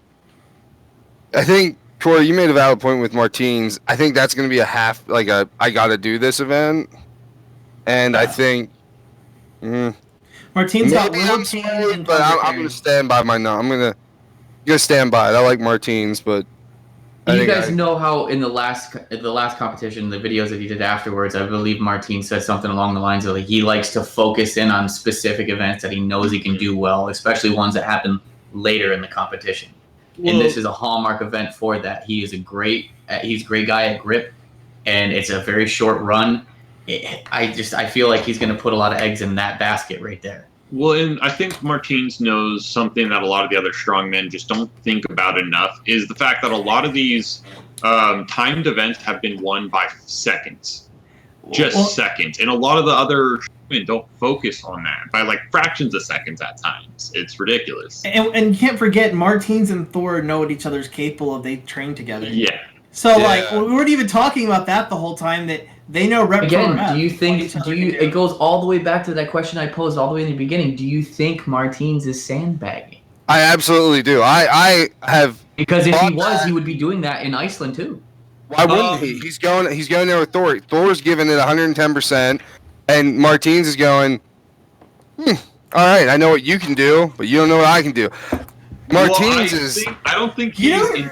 I think Corey, you made a valid point with Martins. I think that's going to be I got to do this event, and I think. Martins got Maybe Will I'm King sorry, and but Thunder I'm Carry. going to stand by my no. I'm going to stand by it. I like Martins, but I You think guys know how in the last competition, the videos that he did afterwards, I believe Martin said something along the lines of like he likes to focus in on specific events that he knows he can do well, especially ones that happen later in the competition. And this is a hallmark event for that. He's a great guy at grip, and it's a very short run. I feel like he's going to put a lot of eggs in that basket right there. Well, and I think Martins knows something that a lot of the other strongmen just don't think about enough, is the fact that a lot of these timed events have been won by seconds. Just seconds. And a lot of the other strongmen don't focus on that by like fractions of seconds at times. It's ridiculous. And you can't forget, Martins and Thor know what each other's capable of. They train together. Yeah. So, Yeah. like, we weren't even talking about that the whole time, that they know rep for Again, rep. do you what think each other can do. it goes all the way back to that question I posed all the way in the beginning? Do you think Martins is sandbagging? I absolutely do. I have. Because if he Thought was, that- he would be doing that in Iceland too. Why wouldn't he? He's going there with Thor. Thor's giving it 110%, and Martins is going. All right, I know what you can do, but you don't know what I can do. Martins I don't think You he's know,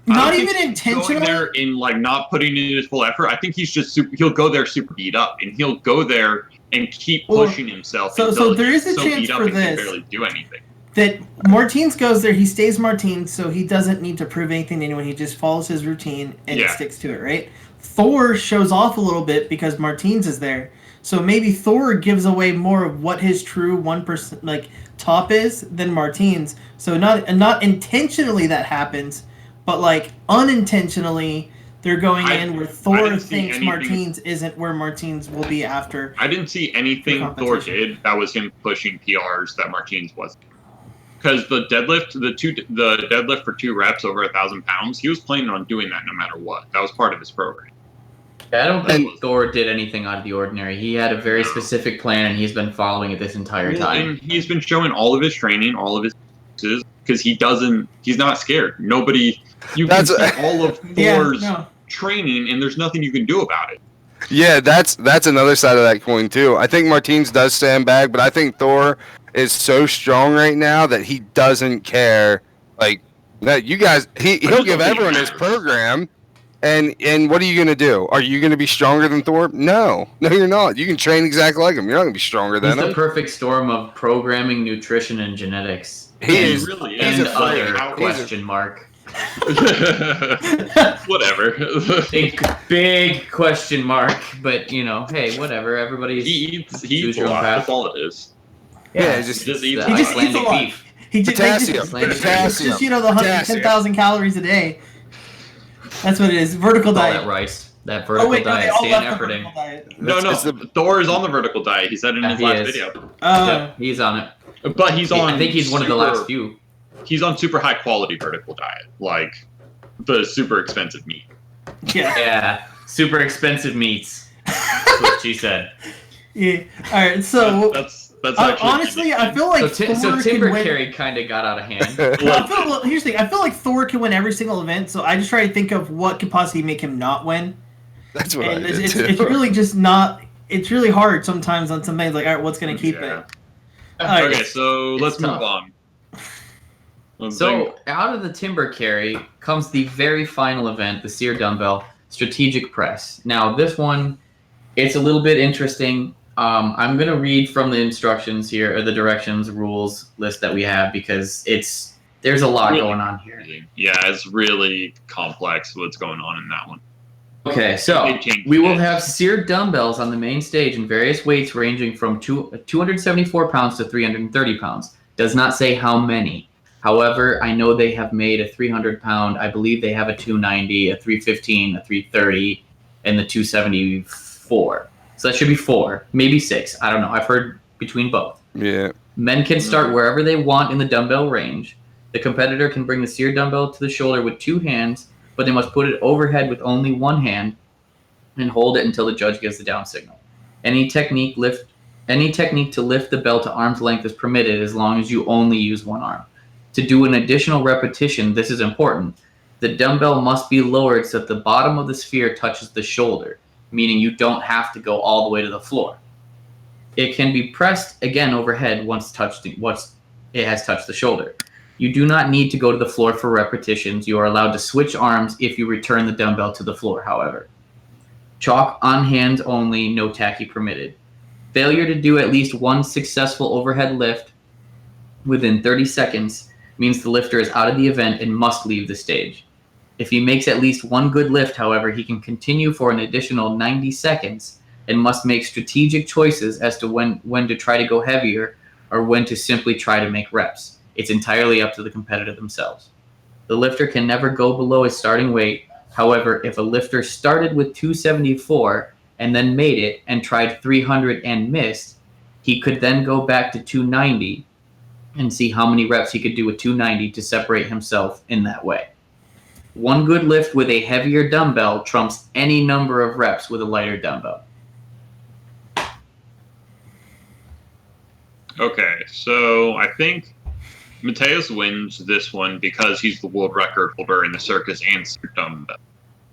not I don't even think he's intentional. going there in like not putting in his full effort. I think he's just he'll go there super beat up, and he'll go there and keep Well, pushing himself. so until there is a he's so chance beat up for and can this. barely do anything. That Martins goes there, he stays Martins, so he doesn't need to prove anything to anyone. He just follows his routine and Yeah. sticks to it, right? Thor shows off a little bit because Martins is there. So maybe Thor gives away more of what his true 1% like top is than Martins. So not intentionally that happens, but like unintentionally they're going in where Thor didn't see thinks anything- Martins isn't where Martins will be after. I didn't see anything For Thor competition. did that was him pushing PRs that Martins wasn't. Because the deadlift, the deadlift for 2 reps over 1,000 pounds, he was planning on doing that no matter what. That was part of his program. I don't think And- Thor did anything out of the ordinary. He had a very specific plan, and he's been following it this entire Well, time. and he's been showing all of his training, all of his because he's not scared. Nobody, you can That's- see all of Thor's training, and there's nothing you can do about it. Yeah, that's another side of that coin too. I think Martins does stand back, but I think Thor is so strong right now that he doesn't care. Like that, you guys, he'll just give don't think it everyone his matters. program. And what are you gonna do? Are you gonna be stronger than Thor? No, you're not. You can train exactly like him. You're not gonna be stronger He's than the him. perfect storm of programming, nutrition, and genetics. He and, is really and is. other How- question mark. Whatever. Big question mark. But hey, whatever. Everybody's he eats choose a your own lot. path. That's all it is. Yeah, it's just- just eats the a lot. He just eats a Icelandic lot. beef. He just, Potassium. It's Potassium. just the 110,000 calories a day. That's what it is. Vertical All diet. that rice. That vertical No, they diet. all Stan left the Efferding. vertical diet. No, It's the- Thor is on the vertical diet. He said it in his He last is. video. Yep, he's on it. But he's on. I think he's one of the super- last few. He's on super high quality vertical diet, like the super expensive meat. Yeah. Yeah, super expensive meats. That's what she said. Yeah. All right. So That's actually honestly, I feel like So Thor Timber can win. Carry kind of got out of hand. Here's the thing. I feel like Thor can win every single event. So I just try to think of what could possibly make him not win. That's what And I did it's too. really just not. It's really hard sometimes on something like, all right, what's going to keep Yeah. it? All right. Okay, so It's let's tough. move on. So out of the Timber Carry comes the very final event, the Sear Dumbbell Strategic Press. Now this one, it's a little bit interesting. I'm going to read from the instructions here, or the directions, rules list that we have, because there's a lot going on here. Yeah, it's really complex what's going on in that one. Okay, so They changed we will it. have seared dumbbells on the main stage in various weights ranging from 274 pounds to 330 pounds. Does not say how many. However, I know they have made a 300-pound. I believe they have a 290, a 315, a 330, and the 274. So that should be 4, maybe 6. I don't know. I've heard between both. Yeah. Men can start wherever they want in the dumbbell range. The competitor can bring the seared dumbbell to the shoulder with 2 hands, but they must put it overhead with only 1 hand and hold it until the judge gives the down signal. Any technique to lift the bell to arm's length is permitted as long as you only use 1 arm. To do an additional repetition, this is important. The dumbbell must be lowered so that the bottom of the sphere touches the shoulder, meaning you don't have to go all the way to the floor. It can be pressed again overhead once it has touched the shoulder. You do not need to go to the floor for repetitions. You are allowed to switch arms if you return the dumbbell to the floor, however. Chalk on hands only, no tacky permitted. Failure to do at least 1 successful overhead lift within 30 seconds means the lifter is out of the event and must leave the stage. If he makes at least 1 good lift, however, he can continue for an additional 90 seconds and must make strategic choices as to when to try to go heavier or when to simply try to make reps. It's entirely up to the competitor themselves. The lifter can never go below his starting weight. However, if a lifter started with 274 and then made it and tried 300 and missed, he could then go back to 290 and see how many reps he could do with 290 to separate himself in that way. 1 good lift with a heavier dumbbell trumps any number of reps with a lighter dumbbell. Okay, so I think Mateus wins this one because he's the world record holder in the circus and seared dumbbell.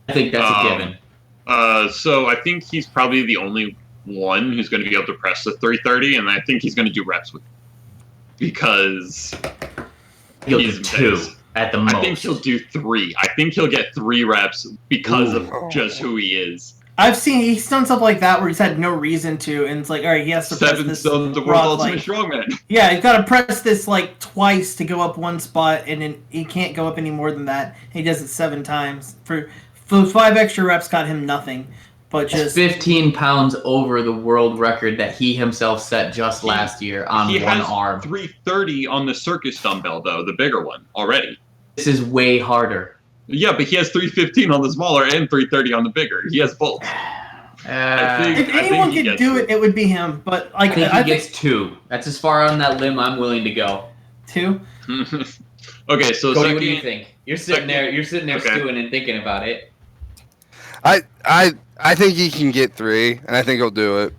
I think that's a given. So I think he's probably the only one who's going to be able to press the 330, and I think he's going to do reps with it because He'll he's do 2 Mateus. at the most. I think he'll do 3. I think he'll get 3 reps because of just who he is. He's done stuff like that where he's had no reason to, and it's like, all right, he has to press 7 this stones of rod, world ultimate strongman. Yeah, he's got to press this like twice to go up 1 spot, and then he can't go up any more than that. He does it 7 times. For 5 extra reps, got him nothing, but just 15 pounds over the world record that he himself set just last year on He 1 has arm. 330 on the circus dumbbell though, the bigger one already. This is way harder. Yeah, but he has 315 on the smaller and 330 on the bigger. He has both. think- if anyone he could gets do it. it would be him. But like, I think he gets 2. That's as far on that limb I'm willing to go. 2. Okay, so Cody, second, what do you think? You're sitting there Okay. stewing and thinking about it. I think he can get 3, and I think he'll do it.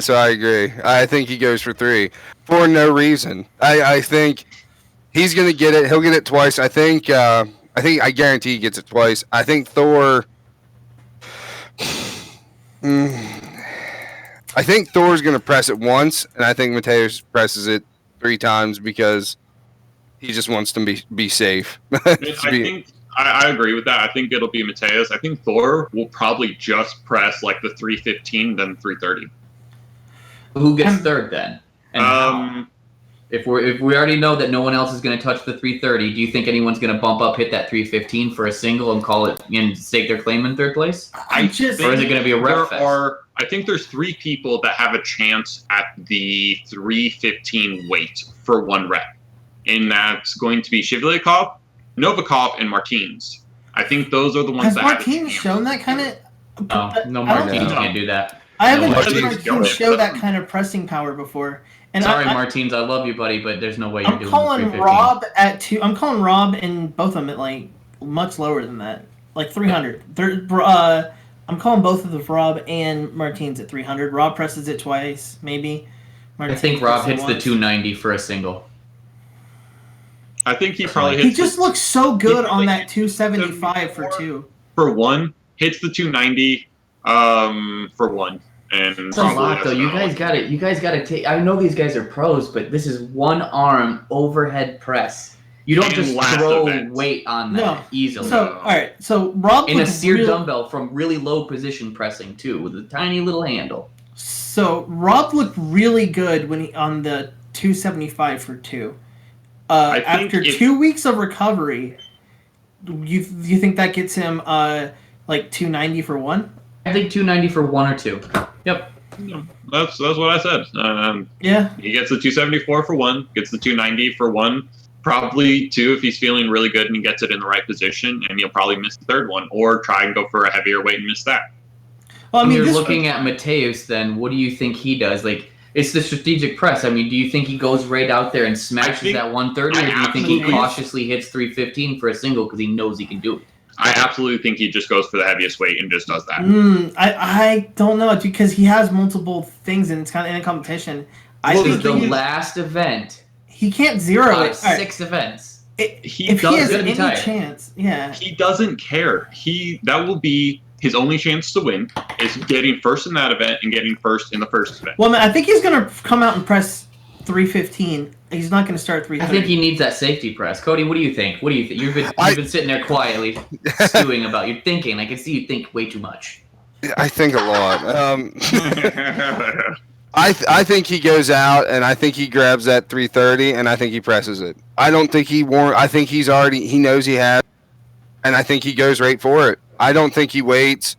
So I agree. I think he goes for 3 for no reason. I think He's gonna get it. He'll get it twice. I think. I guarantee he gets it twice. I think Thor. I think Thor's gonna press it once, and I think Mateus presses it 3 times because he just wants to be safe. I agree with that. I think it'll be Mateus. I think Thor will probably just press like the 315, then 330. Who gets third then? And if we already know that no one else is going to touch the 330, do you think anyone's going to bump up, hit that 315 for a single, and call it and stake their claim in third place? Or is it going to be a ref fest? I think there's 3 people that have a chance at the 315 weight for 1 rep, and that's going to be Shivlyakov, Novikov, and Martins. I think those are the ones that Martins shown that kind of. No, Martins can't do that. I haven't seen Martins show that kind of pressing power before. And sorry, Martins, I love you, buddy, but there's no way you're doing 315. Rob at 2. I'm calling Rob and both of them at like much lower than that, like 300. I'm calling both of the Rob and Martins at 300. Rob presses it twice, maybe. Martins, I think Rob hits the 290 for a single. I think he probably hits. He just looks so good on that 275 for 2. For 1, hits the 290 for 1. And it's a lot, though. You guys got it. You guys got to take. I know these guys are pros, but this is 1 arm overhead press. You don't just throw weight on that easily. So all right. So Rob in a seared dumbbell from really low position pressing too, with a tiny little handle. So Rob looked really good when he on the 275 for 2. After 2 weeks of recovery, you think that gets him like 290 for 1? I think 290 for 1 or 2. Yep. That's what I said. Yeah. He gets the 274 for 1, gets the 290 for 1, probably 2 if he's feeling really good and he gets it in the right position, and he'll probably miss the 3rd one or try and go for a heavier weight and miss that. Well, I mean, you're looking at Mateus, then what do you think he does? Like, it's the strategic press. I mean, do you think he goes right out there and smashes that 130, or do you think he cautiously hits 315 for a single because he knows he can do it? I absolutely think he just goes for the heaviest weight and just does that. I don't know, because he has multiple things and it's kind of in a competition. I think the last event. He can't zero it. 6 events. If he has any chance, yeah. He doesn't care. That will be his only chance to win, is getting first in that event and getting first in the first event. Well, I think he's going to come out and press 315. He's not going to start 330. I think he needs that safety press. Cody, what do you think? You've been sitting there quietly stewing about. You're thinking. I can see you think way too much. I think a lot. I think he goes out and I think he grabs that 330 and I think he presses it. I don't think I think he knows he has, and I think he goes right for it. I don't think he waits,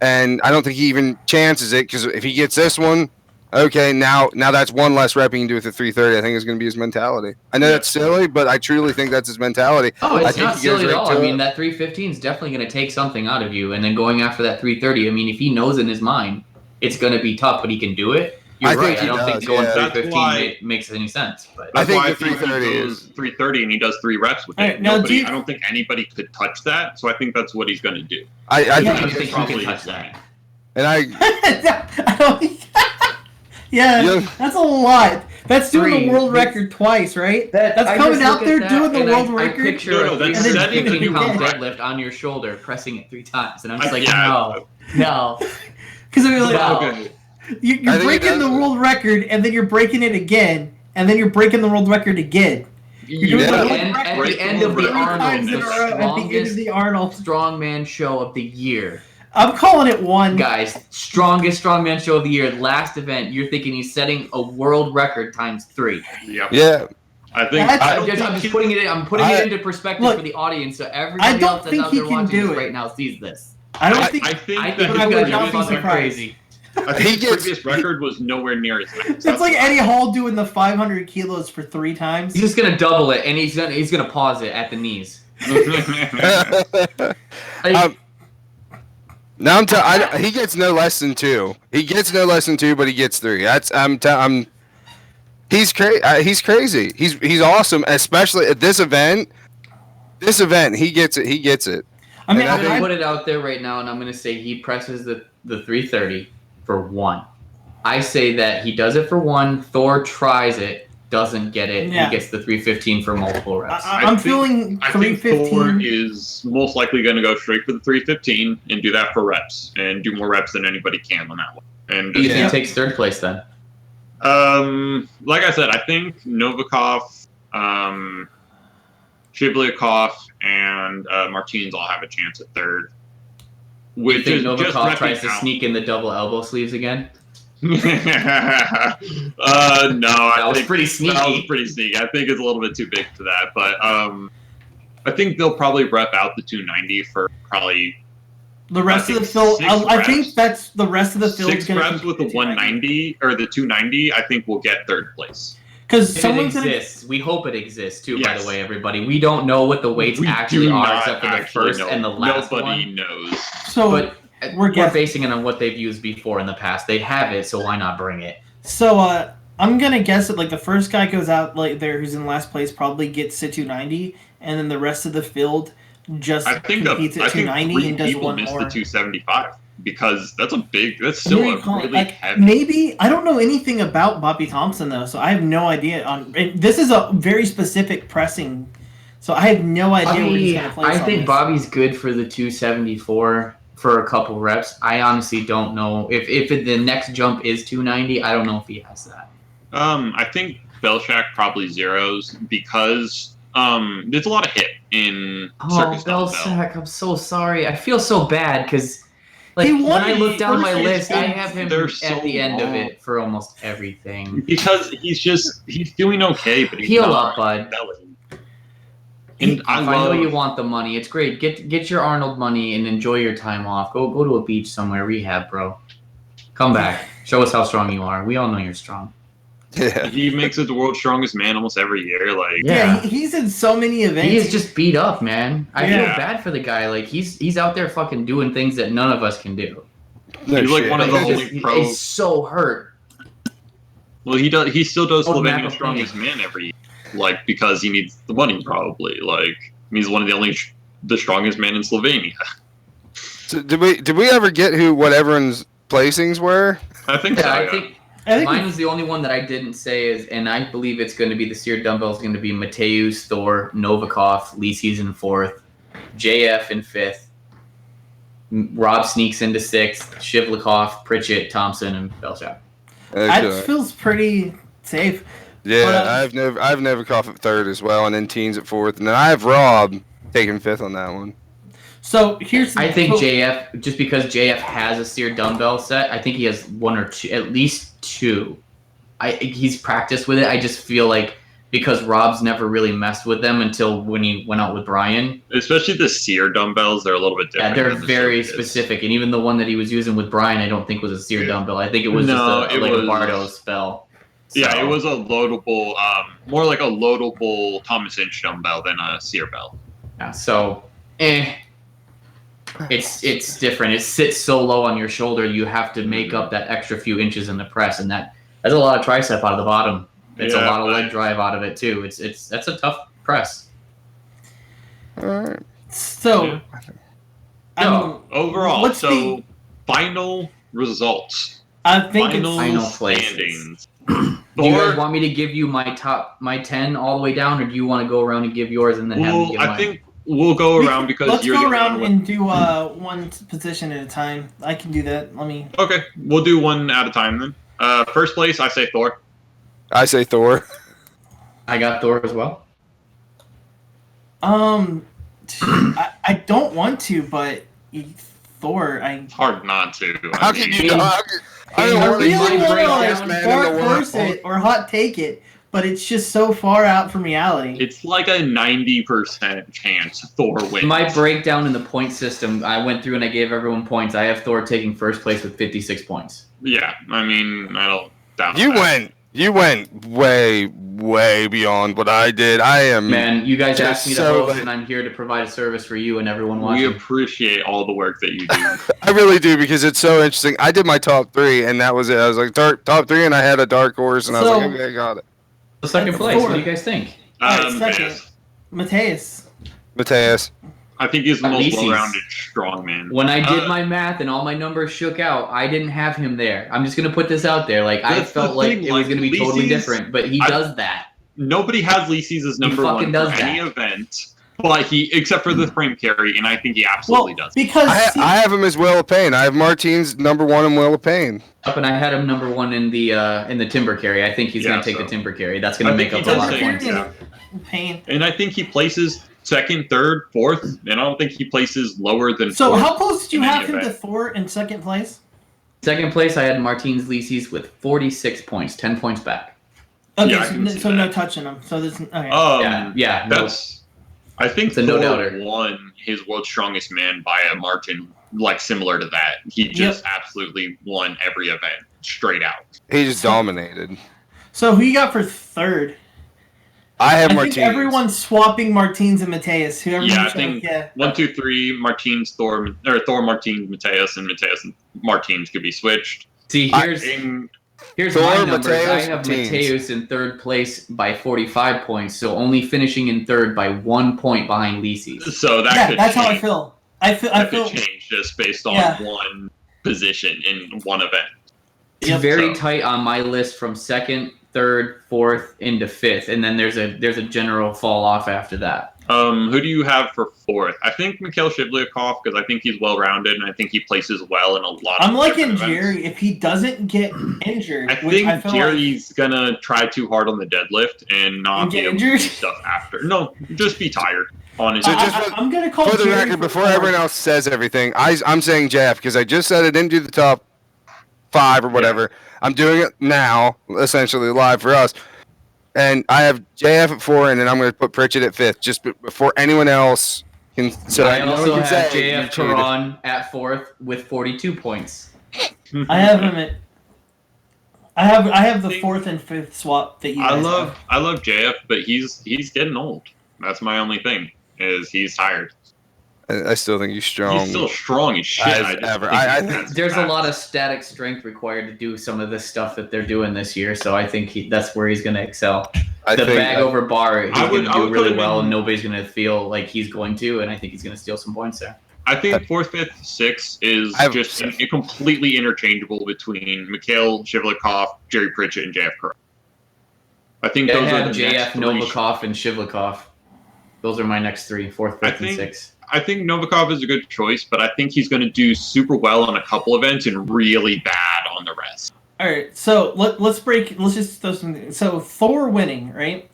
and I don't think he even chances it, because if he gets this one, okay, now that's 1 less rep he can do with the 330. I think it's going to be his mentality. I know that's silly, but I truly think that's his mentality. Oh, it's not silly at all. I mean, that 315 is definitely going to take something out of you, and then going after that 330, I mean, if he knows in his mind it's going to be tough, but he can do it, you're right. I don't think going 315 makes any sense. But that's why I think 330 is 330 and he does 3 reps with it. Now, I don't think anybody could touch that, so I think that's what he's going to do. I think he can touch that. And I don't. Yeah, that's a lot. That's doing the world record twice, right? That's coming out there doing the world record. I picture a 315-pound deadlift on your shoulder, pressing it 3 times, and I'm just like, no. Because I mean, like, you're breaking the world record, and then you're breaking it again, and then you're breaking the world record again. You're doing at the end of the Arnold, strongman show of the year. I'm calling it 1. Guys, strongest strongman show of the year. Last event, you're thinking he's setting a world record times 3. Yep. Yeah. I'm just putting it in. I'm putting it into perspective for the audience, so everybody else that's out there watching this right now sees this. I think I would not be surprised. Crazy. I think his previous record was nowhere near as high. It's like Eddie Hall doing the 500 kilos for 3 times. He's just gonna double it, and he's gonna pause it at the knees. He gets no less than 2. He gets no less than 2, but he gets 3. He's crazy. He's awesome, especially at this event. This event, he gets it. He gets it. I mean, I'm gonna put it out there right now, and I'm gonna say he presses the 330 for 1. I say that he does it for 1. Thor tries it. doesn't get it, Yeah. he gets the 315 for multiple reps. I'm feeling I think Thor 315. is most likely going to go straight for the 315 and do that for reps and do more reps than anybody can on that one. And Who do you think Yeah. takes third place then? like I said, I think Novikov, Shibliakov, and Martins all have a chance at third. You Which think is just Novikov tries repping to out. sneak in the double elbow sleeves again? No, That I was think pretty that was sneaky. pretty sneaky. I think it's a little bit too big for that, but I think they'll probably rep out the 290 for probably The rest I of the think field, 6 I think reps. that's the rest of the field. 6 reps with the 190 or the 290. I think we'll get third place. Because If it someone's gonna. exists, we hope it exists too. By Yes. the way, everybody, we don't know what the weights We actually do are, not except for the actually first know. and the last Nobody one. knows. So But we're we're guessing. basing it on what they've used before in the past. They have it, so why not bring it? So I'm gonna guess that like the first guy goes out like there who's in last place probably gets to 290, and then the rest of the field just I think competes at 290 3 and does people one missed more. the 275 because that's What still do you a call it? really Like, heavy. maybe I don't know anything about Bobby Thompson though, so I have no idea on. And this is a very specific pressing, so I have no idea where he's gonna place. I on think this. Bobby's good for the 274 for a couple reps. I honestly don't know if the next jump is 290. I don't know if he has that. I think Belshak probably zeros because there's a lot of hit in Oh, circus dumbbell. Belsack, I'm so sorry. I feel so bad because, like, He when won I look down my first list, I place. have him They're at so the end of long. it for almost everything. Because he's doing okay, but he's Heal not up, bud. excelling. And I know you want the money. It's great. Get your Arnold money and enjoy your time off. Go to a beach somewhere, rehab, bro. Come back. Show us how strong you are. We all know you're strong. Yeah. He makes it the world's strongest man almost every year. Like Yeah, he's in so many events. He is just beat up, man. I feel Yeah. bad for the guy. Like he's out there fucking doing things that none of us can do. No He's like shit. one of But the he's, only just, pro. he's so hurt. Well, he still does Oh, Slovenia's Napa strongest man every year, like because he needs the money probably. Like he's one of the strongest men in Slovenia. So did we ever get what everyone's placings were? I think Yeah, so. I Yeah. think I think mine was the only one that I didn't say is, and I believe it's going to be the seared dumbbell is going to be Mateus, Thor, Novikov, Lisi's in 4th, JF in 5th, Rob sneaks into 6th, Shivlikov, Pritchett, Thompson, and Belshak. that Okay. feels pretty safe. Yeah, But, I've never coughed at 3rd as well, and then Teens at 4th, and then I have Rob taking 5th on that one. So here's I think so- JF, just because JF has a seared dumbbell set, I think he has 1 or 2, at least 2. He's practiced with it. I just feel like because Rob's never really messed with them until when he went out with Brian. Especially the sear dumbbells, they're a little bit Yeah, different. they're than the very circus. specific, and even the one that he was using with Brian, I don't think was a sear dumbbell. I think it was No, just it like was- a Bardo spell. Yeah, So, it was a loadable, more like a loadable Thomas Inch dumbbell than a sear bell. Yeah, so, it's different. It sits so low on your shoulder, you have to make up that extra few inches in the press, and that's a lot of tricep out of the bottom. It's a Yeah, lot of but- leg drive out of it too. That's a tough press. All right. So, Yeah. No. Overall, What's so final results. I think Final it's places. standings. Do you guys Thor, want me to give you my 10 all the way down, or do you want to go around and give yours and then have me well, give I mine? think we'll go around because let's you're go the around only and do one position at a time. I can do that. Let me. Okay, we'll do one at a time then. First place, I say Thor. I say Thor. I got Thor as well. I don't want to, but Thor. It's hard not to. How can you? mean, I I don't I want to really Mind want to breakdown, like man in the far world. force it or hot take it, but it's just so far out from reality. It's like a 90% chance Thor wins. My breakdown in the point system, I went through and I gave everyone points. I have Thor taking first place with 56 points. Yeah, I mean, I don't doubt You went way beyond what I did. I am. Man, you guys Just asked me to so host, late. and I'm here to provide a service for you and everyone We watching. appreciate all the work that you do. I really do because it's so interesting. I did my top 3, and that was it. I was like top 3, and I had a dark horse, and I was So- like, okay, I got it. The second That's place. Thor. What do you guys think? Alright, second. Yes. Mateus. Mateus. I think he's the most Leases. well-rounded strongman. When I did my math and all my numbers shook out, I didn't have him there. I'm just gonna put this out there. Like I That's felt the like thing, it was gonna be like, totally Leases- different, but he does that. Nobody has Leases as number fucking one for does any that. event, but he except for the frame carry, and I think he absolutely does. Because I have him as Will of Pain. I have Martine's number 1 in Will of Pain. Up and I had him number 1 in the timber carry. I think he's Yeah, gonna take so- the timber carry. That's gonna I make think up he a lot does of take- points. yeah. Pain. And I think he places second, third, fourth, and I don't think he places lower than So fourth. how close did you in any have him to event. Thor in second place? Second place, I had Martinez Leases with 46 points, 10 points back. Okay, Yeah, I can see so no that. touching him. So this okay. Yeah, no. That's. I think It's a no Thor doubter. won his World's Strongest Man by a margin like similar to that. He just absolutely won every event straight out. He just dominated. So who you got for third? I have I Martine's. think everyone's swapping Martins and Mateus. Whoever Yeah, I makes think yeah. 1, 2, 3, Martins, Thor, or Thor, Martins, Mateus, and Mateus and Martins could be switched. See, here's Thor, my numbers. Mateus, I have Martins. Mateus in third place by 45 points, so only finishing in third by 1 point behind Leases. So that Yeah, could that's change. how I feel. I feel. That could change just based on Yeah. one position in one event. It's Yep. very So- tight on my list from second, third, fourth into fifth, and then there's a general fall off after that. Who do you have for fourth? I think Mikhail Shivlyakov, because I think he's well-rounded and I think he places well in a lot of I'm liking different events. Jerry. If he doesn't get injured, I which think I feel Jerry's gonna try too hard on the deadlift and not And be get able to injured? do stuff after. No, just be tired. Honestly, So just I'm gonna call For the Jerry record, before fourth. everyone else says everything, I'm saying JF because I just said I didn't do the top 5 or whatever. I'm doing it now, essentially live for us. And I have JF at 4, and then I'm going to put Pritchett at 5th, just before anyone else can. So I no one also can have say JF you cheated. Karan at fourth with 42 points. I have him at. I have the fourth and fifth swap that you guys have. I love JF, but he's getting old. That's my only thing is he's tired. I still think he's strong. He's still strong as shit. As I just ever. think I he think has There's a fast. lot of static strength required to do some of this stuff that they're doing this year, so I think that's where he's going to excel. I The think bag over bar, he's I would- going to I do would put really him well, in- and nobody's going to feel like he's going to, and I think he's going to steal some points there. I think fourth, fifth, sixth is I have- just completely interchangeable between Mikhail Shivlikov, Jerry Pritchett, and JF Kerr. I think I those are have the JF, next three. Novikov, and Shivlikov. Those are my next three, fourth, fifth, and think- sixth. I think Novikov is a good choice, but I think he's going to do super well on a couple events and really bad on the rest. All right, so let's just throw something. So Thor winning, right?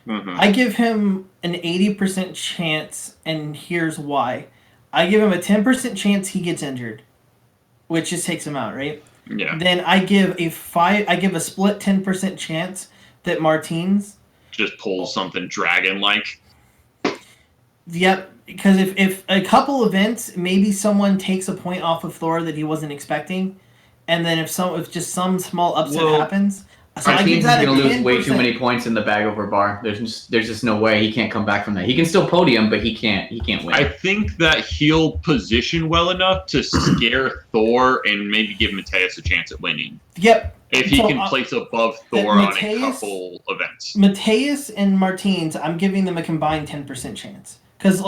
Mhm. I give him an 80% chance, and here's why. I give him a 10% chance he gets injured, which just takes him out, right? Yeah, Then I give a split 10% chance that Martins. just pull something dragon-like. Yep, because if a couple events, maybe someone takes a point off of Thor that he wasn't expecting, and then if just some small upset Well, happens, so I Martinez give is that a going to lose way 10%. too many points in the bag over bar. There's just no way he can't come back from that. He can still podium, but he can't win. I think that he'll position well enough to scare Thor and maybe give Mateus a chance at winning. Yep. If he So, can place above that Thor on a Mateus- couple events. Mateus and Martins, I'm giving them a combined 10% chance. Because,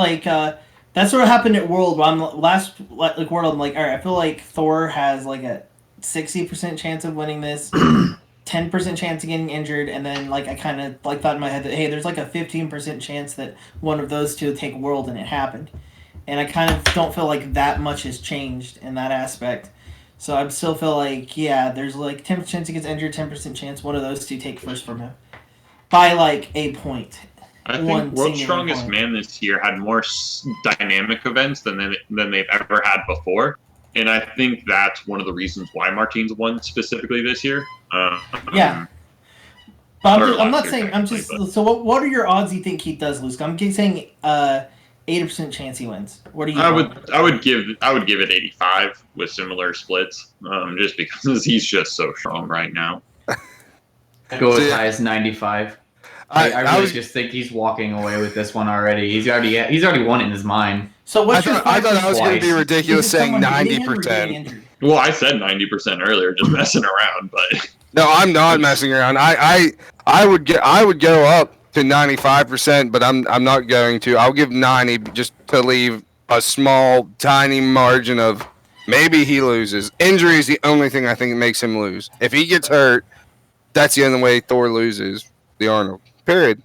that's what happened at World. Where World, I'm like, all right, I feel like Thor has, like, a 60% chance of winning this, 10% chance of getting injured, and then, I kind of, thought in my head that, hey, there's, a 15% chance that one of those two take World, and it happened. And I kind of don't feel like that much has changed in that aspect. So I still feel like, yeah, there's 10% chance he gets injured, 10% chance one of those two take first from him. By a point. I one think World's singular Strongest point. Man this year had more dynamic events than they've ever had before. And I think that's one of the reasons why Martins won specifically this year. Yeah. But Or I'm last not year, saying, I'm technically, just, so what are your odds you think he does lose? I'm saying 80% chance he wins. What do you I would give it 85 with similar splits, just because he's just so strong right now. Go as See, high as 95. I I really was just think he's walking away with this one already. He's already won it in his mind. So I what's your thought I was going to be twice. ridiculous saying 90%. Well, I said 90% earlier, just messing around, but No, I'm not messing around. I would go up to 95%, but I'm not going to. I'll give 90 just to leave a small, tiny margin of maybe he loses. Injury is the only thing I think makes him lose. If he gets hurt, that's the only way Thor loses the Arnold. Period.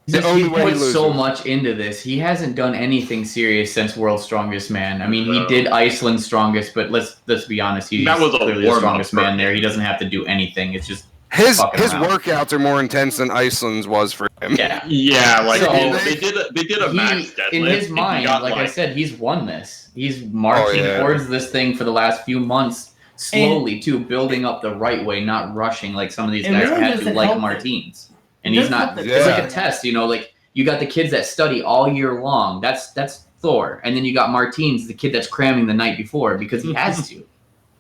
He only way he put so loses. much into this. He hasn't done anything serious since World's Strongest Man. I mean, he No. did Iceland's Strongest, but let's be honest. He's That was a clearly the warm-up strongest for man him. there. He doesn't have to do anything. It's just His fucking around. workouts are more intense than Iceland's was for him. yeah. Yeah, like So, they did a max deadlift. In his and he mind, got, like I said, he's won this. He's marching yeah. towards this thing for the last few months, slowly too, building up the right way, not rushing like some of these It guys really had to, doesn't like help Martins. And It he's doesn't not. help that- It's like Yeah. a test, you know. Like you got the kids that study all year long. That's Thor, and then you got Martins, the kid that's cramming the night before because he has to.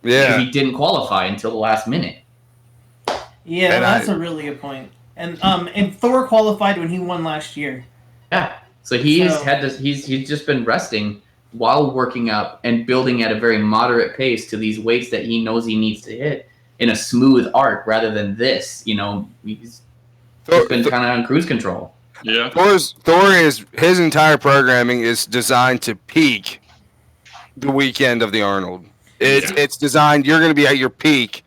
Because Yeah. he didn't qualify until the last minute. Yeah, And that's a really good point. And Thor qualified when he won last year. Yeah. So he's So- had this. He's just been resting while working up and building at a very moderate pace to these weights that he knows he needs to hit in a smooth arc rather than this. You know, he's just been kind of on cruise control. Yeah. His entire programming is designed to peak the weekend of the Arnold. It's designed. You're going to be at your peak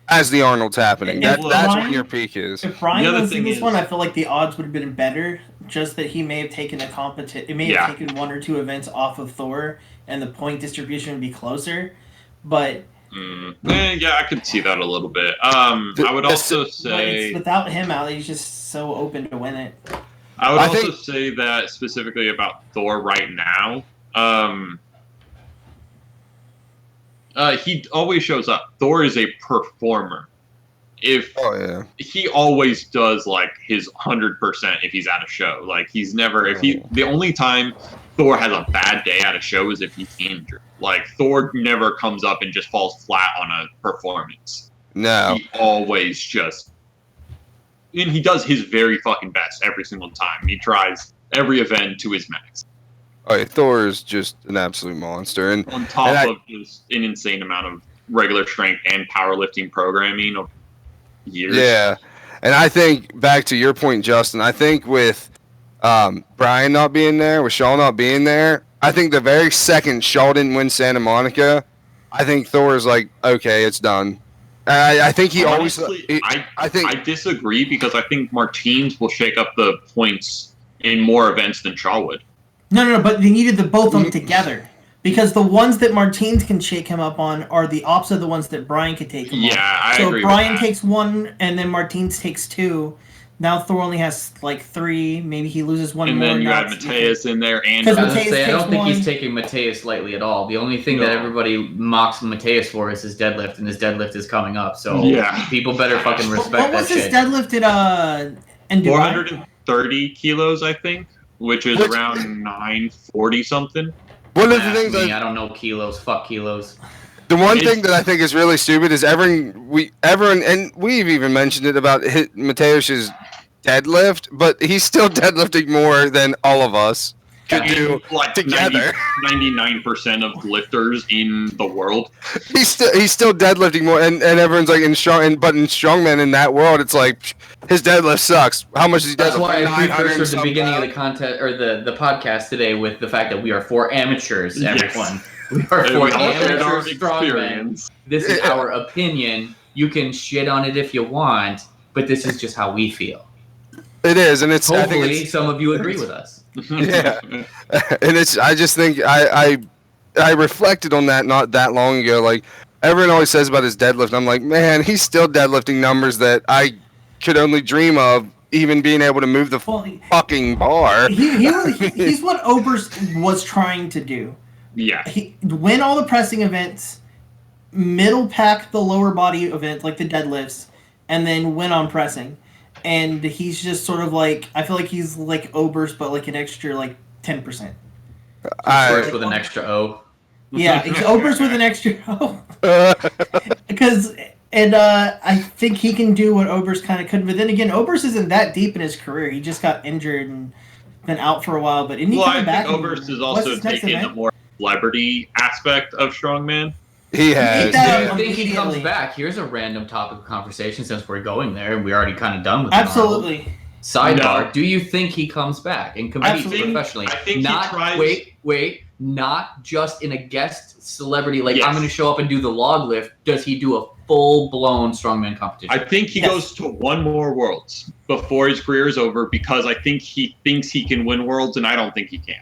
as the Arnold's happening. If That's Brian- when your peak is. If Brian The other was in thing this is- one, I feel like the odds would have been better. Just that he may have taken It may Yeah. have taken one or two events off of Thor, and the point distribution would be closer. But Yeah, I could see that a little bit. I would also say without him out, he's just so open to win it. I would I also think- say that specifically about Thor right now. He always shows up. Thor is a performer. Oh yeah. He always does like his 100% if he's at a show. Like he's never the only time Thor has a bad day at a show is if he's injured. Like Thor never comes up and just falls flat on a performance. No. He always just and he does his very fucking best every single time. He tries every event to his max. Oh, yeah, Thor is just an absolute monster, and On top And I- of just an insane amount of regular strength and powerlifting programming of years. yeah. And I think back to your point, Justin. I think with Brian not being there, with Shaw not being there, I think the very second Shaw didn't win Santa Monica, I think Thor is like, okay, it's done. I think he Honestly, I think I disagree because I think Martins will shake up the points in more events than Shaw would. No, but they needed the both of them together. Because the ones that Martins can shake him up on are the opposite of the ones that Brian could take him on. Yeah, I So agree if Brian with that. takes one and then Martins takes two, now Thor only has like three. Maybe he loses one And more. then you now add it's- Mateus in there and 'Cause I was gonna Mateus say, I don't takes think he's one. taking Mateus lightly at all. The only thing that No. everybody mocks Mateus for is his deadlift, and his deadlift is coming up. So Yeah. people better fucking What respect was that his shit. deadlift at in Dubai? 430 kilos, I think, which is Which- around 940 something. one of the Ask things me, I don't know kilos. Fuck kilos. the one It's- thing that I think is really stupid is everyone and we've even mentioned it about Mateus's deadlift, but he's still deadlifting more than all of us could And, do like together. 99% of lifters in the world. He's still deadlifting more, and everyone's like in strongman in that world, it's like his deadlift sucks. How much is he That's deadlift? why I 900 precursed the some beginning of pounds? the content or the podcast today with the fact that we are for amateurs. Yes. Everyone, we are And for we all shared our amateur strongmen. experience. This is Yeah. our opinion. You can shit on it if you want, but this is just how we feel. It is, and it's. I think Hopefully, it's, some of you agree with us. Yeah. and it's. I just think I reflected on that not that long ago. Like everyone always says about his deadlift, I'm like, man, he's still deadlifting numbers that I could only dream of. Even being able to move the Well, fucking bar. he's what Oberst was trying to do. Yeah. He win all the pressing events, middle pack the lower body event like the deadlifts, and then win on pressing. And he's just sort of like, I feel like he's like Oberst, but like an extra like 10%. First with an extra O. Yeah, it's Oberst with an extra because I think he can do what Oberst kind of could. But then again, Oberst isn't that deep in his career. He just got injured and been out for a while. But isn't he Well, coming I back? think Oberst is What's also his next taking the event? more celebrity aspect of strongman. He has. that Do you think he comes immediately. back? Here's a random topic of conversation since we're going there and we're already kind of done with it. Absolutely. Sidebar, No. do you think he comes back and competes Absolutely. professionally? I think he Not tries- wait. not just in a guest celebrity, like Yes. I'm going to show up and do the log lift. Does he do a full-blown strongman competition? I think he goes to one more Worlds before his career is over because I think he thinks he can win Worlds, and I don't think he can.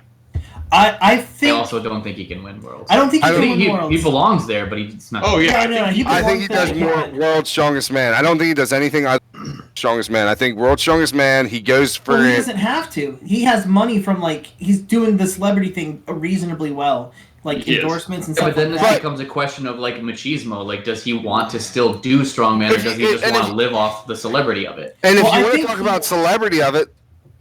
I think. I also don't think he can win Worlds. I don't think he I can think win Worlds. he belongs there, but he's not. Oh, yeah. No, I think he does more World's Strongest Man. I don't think he does anything other than Strongest Man. I think World's Strongest Man, he goes for Well, he it. doesn't have to. He has money from, like, he's doing the celebrity thing reasonably well. Like, Yes. endorsements and Yeah, stuff but then like this that. becomes a question of like machismo. Like, does he want to still do strongman, or does he just want to live off the celebrity of it? And if Well, I you want to think talk he- about celebrity of it,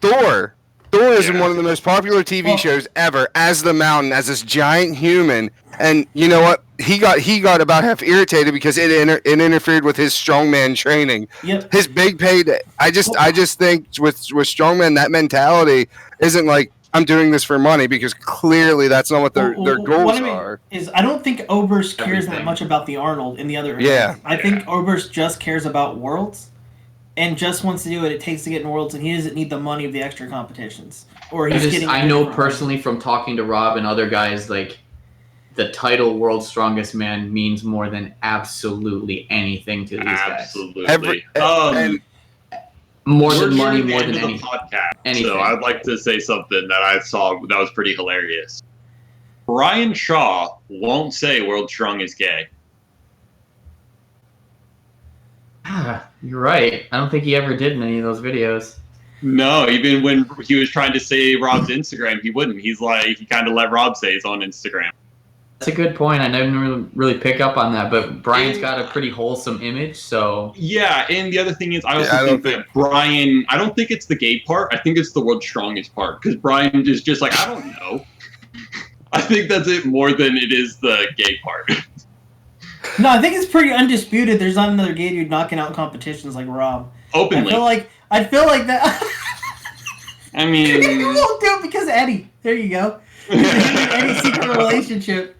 Thor. Thor is in Yeah. one of the most popular TV Well- shows ever as the Mountain, as this giant human. And you know what? He got about half irritated because it interfered with his strongman training. Yep. His big payday. I just think with strongman, that mentality isn't like I'm doing this for money, because clearly that's not what their What goals I mean are. is, I don't think Oberst cares that Everything. much about the Arnold and the other. Yeah. events. I think Oberst just cares about Worlds, and just wants to do what it takes to get in Worlds, and he doesn't need the money of the extra competitions. Or he's getting. I know personally from talking to Rob and other guys, like the title World's Strongest Man means more than absolutely anything to these guys. Absolutely. And More We're than money, nearing the more end than of the anything. podcast, anything. So I'd like to say something that I saw that was pretty hilarious. Brian Shaw won't say World's Strongest Gay. Ah, you're right. I don't think he ever did in any of those videos. No, even when he was trying to say Rob's Instagram, he wouldn't. He's like, he kind of let Rob say his own Instagram. That's a good point. I didn't really pick up on that, but Brian's got a pretty wholesome image, so Yeah, and the other thing is, I also Yeah, I don't think that Brian, I don't think it's the gay part. I think it's the World's Strongest part, because Brian is just like, I don't know. I think that's it more than it is the gay part. No, I think it's pretty undisputed. There's not another gay dude knocking out competitions like Rob. Openly. I feel like that. I You mean, won't do it because of Eddie. There you go. Eddie's secret relationship.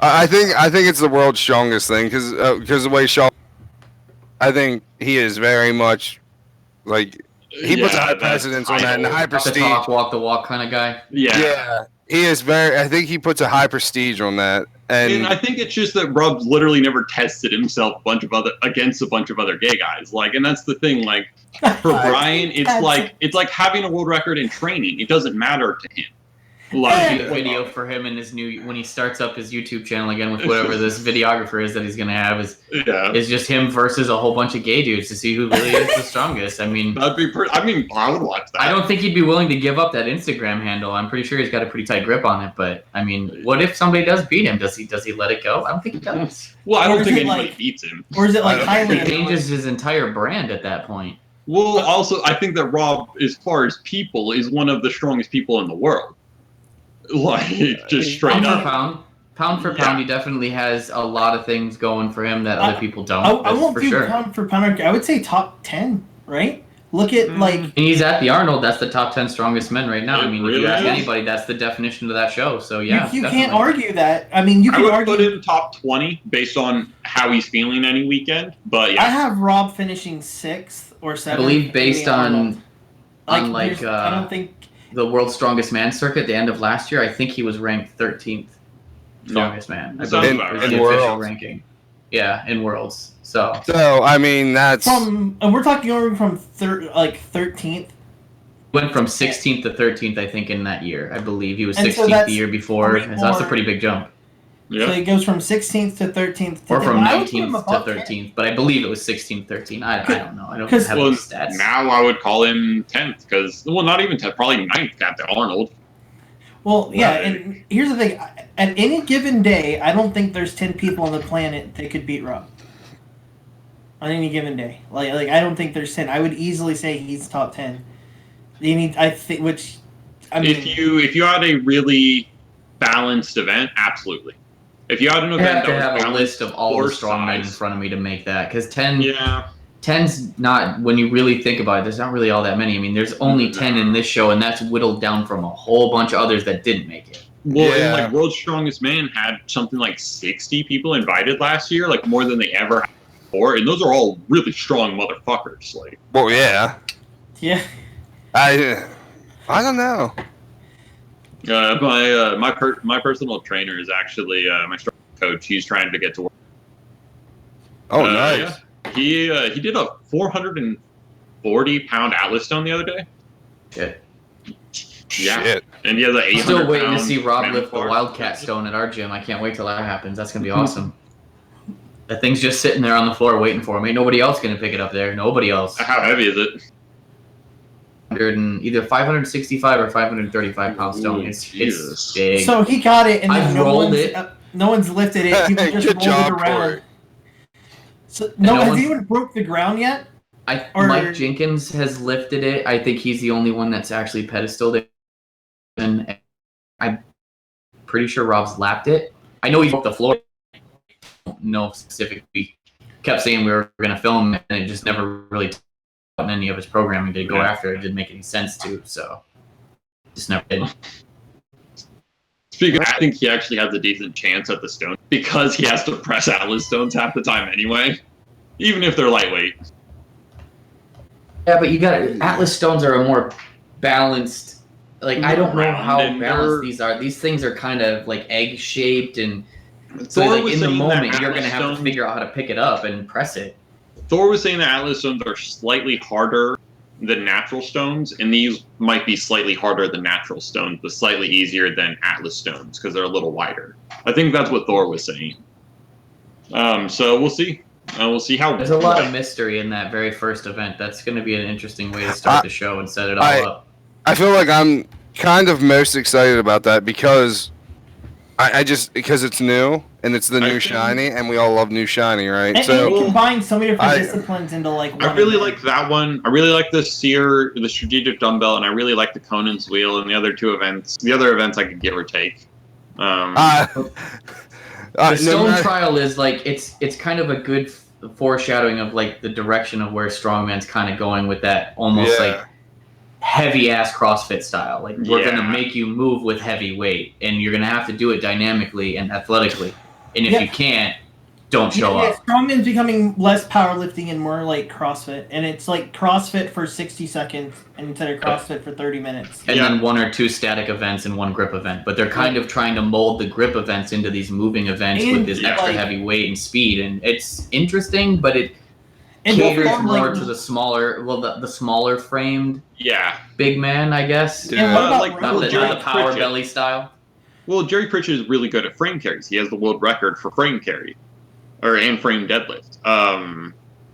I think it's the World's Strongest thing, because the way Shaw, I think he is very much like he puts a high that precedence on that and title. high the prestige. talk, walk the walk kind of guy. Yeah. He is very. I think he puts a high prestige on that, And and I think it's just that Rob's literally never tested himself against a bunch of other gay guys. Like, and that's the thing. Like, for Brian, it's like having a world record in training. It doesn't matter to him. I see Like, the video for him and his new when he starts up his YouTube channel again with whatever this videographer is that he's gonna have is just him versus a whole bunch of gay dudes to see who really is the strongest. I mean, that'd be. I would watch that. I don't think he'd be willing to give up that Instagram handle. I'm pretty sure he's got a pretty tight grip on it. But I mean, what if somebody does beat him? Does he let it go? I don't think he does. Well, I Or don't is think it anybody like- beats him. Or is it like I don't He Highlander? changes his entire brand at that point. Well, also, I think that Rob, as far as people, is one of the strongest people in the world. Like, just straight Pound for up. pound for Yeah. pound, he definitely has a lot of things going for him that other people don't. I That's won't for do sure. pound for pound. I would say top 10, right? Look at like And he's at the Arnold. That's the top 10 strongest men right now. I It mean, if really you ask is. anybody, that's the definition of that show. So yeah, you definitely. can't argue that. I mean, you I can would argue. put him top 20 based on how he's feeling any weekend. But I yeah, have Rob finishing 6th or 7th. I believe based on there's- I don't think. the World's Strongest Man circuit at the end of last year, I think he was ranked 13th strongest man. I Sounds believe about was right. the In official Worlds. ranking. Yeah, in Worlds. So I mean that's And we're talking over from 13th. went from 16th to 13th, I think, in that year. I believe he was And so 16th that's the year before. three So that's a more- pretty big jump. So yeah. it goes from 16th to 13th. To Or from 10th. I would put him 19th to above 10. 13th, but I believe it was 16th, 13th. I don't know. I don't 'Cause- have Well, the stats. now I would call him 10th because, well, not even 10th, probably 9th, Captain Arnold. Well, yeah, Right. and here's the thing. At any given day, I don't think there's 10 people on the planet that could beat Rob. On any given day. Like I don't think there's 10. I would easily say he's top 10. You need, I think, which, I mean, If you had a really balanced event, absolutely. If you had an I event have to that was have a balanced list of all the or strongmen in size. front of me to make that. Because 10, Yeah. 10's not, when you really think about it, there's not really all that many. I mean, there's only 10 in this show, and that's whittled down from a whole bunch of others that didn't make it. Well, Yeah. and like World's Strongest Man had something like 60 people invited last year, like more than they ever had before, and those are all really strong motherfuckers. Like, well, yeah. yeah. I don't know. My personal trainer is actually my strong coach. He's trying to get to work. Oh, nice. Yeah. He did a 440-pound Atlas stone the other day. Shit. Yeah. Shit. And he has an 800 I'm still waiting to pound see Rob mammoth lift the bar. Wildcat stone at our gym. I can't wait till that happens. That's gonna be awesome. That thing's just sitting there on the floor waiting for him. Ain't nobody else gonna pick it up there. Nobody else. How heavy is it? Either 565 or 535 pound stone. It's Jesus. big. So he got it, and I've then rolled it. No one's lifted it. People just Good rolled job, it around. Corey. So no has one's- he even broke the ground yet? Mike Jenkins has lifted it. I think he's the only one that's actually pedestaled it. And I'm pretty sure Rob's lapped it. I know he broke the floor. I don't know specifically. We kept saying we were going to film it, and it just never really in any of his programming to go after it. Didn't make any sense to, so just never did. Speaking, I think he actually has a decent chance at the stone because he has to press Atlas stones half the time anyway, even if they're lightweight. Yeah, but you got Atlas stones are a more balanced. Like I don't know how Round and balanced these are. These things are kind of like egg shaped, and so Thor like was in the saying that moment you're Atlas gonna have to stones- figure out how to pick it up and press it. Thor was saying that Atlas stones are slightly harder than natural stones, and these might be slightly harder than natural stones, but slightly easier than Atlas stones because they're a little wider. I think that's what Thor was saying. So we'll see. We'll see how. There's a lot of mystery in that very first event. That's going to be an interesting way to start the show and set it all up. I feel like I'm kind of most excited about that because because it's new and it's the new shiny, and we all love new shiny, right? And it combines so many different disciplines into like one. I really like that one. I really like the Seer, the strategic dumbbell, and I really like the Conan's wheel and the other two events. The other events I could give or take. The stone trial is like it's kind of a good foreshadowing of like the direction of where Strongman's kind of going with that almost like heavy ass CrossFit style. Like we're gonna make you move with heavy weight, and you're gonna have to do it dynamically and athletically. And if you can't, don't show up. Strongman's becoming less powerlifting and more like CrossFit, and it's like CrossFit for 60 seconds instead of CrossFit for 30 minutes. And then 1 or 2 static events and 1 grip event. But they're kind of trying to mold the grip events into these moving events with this extra heavy weight and speed. And it's interesting, but it caters more to the smaller, the smaller framed big man, I guess. Like not the power belly style. Well, Jerry Pritchett is really good at frame carries. He has the world record for frame carry, and frame deadlift.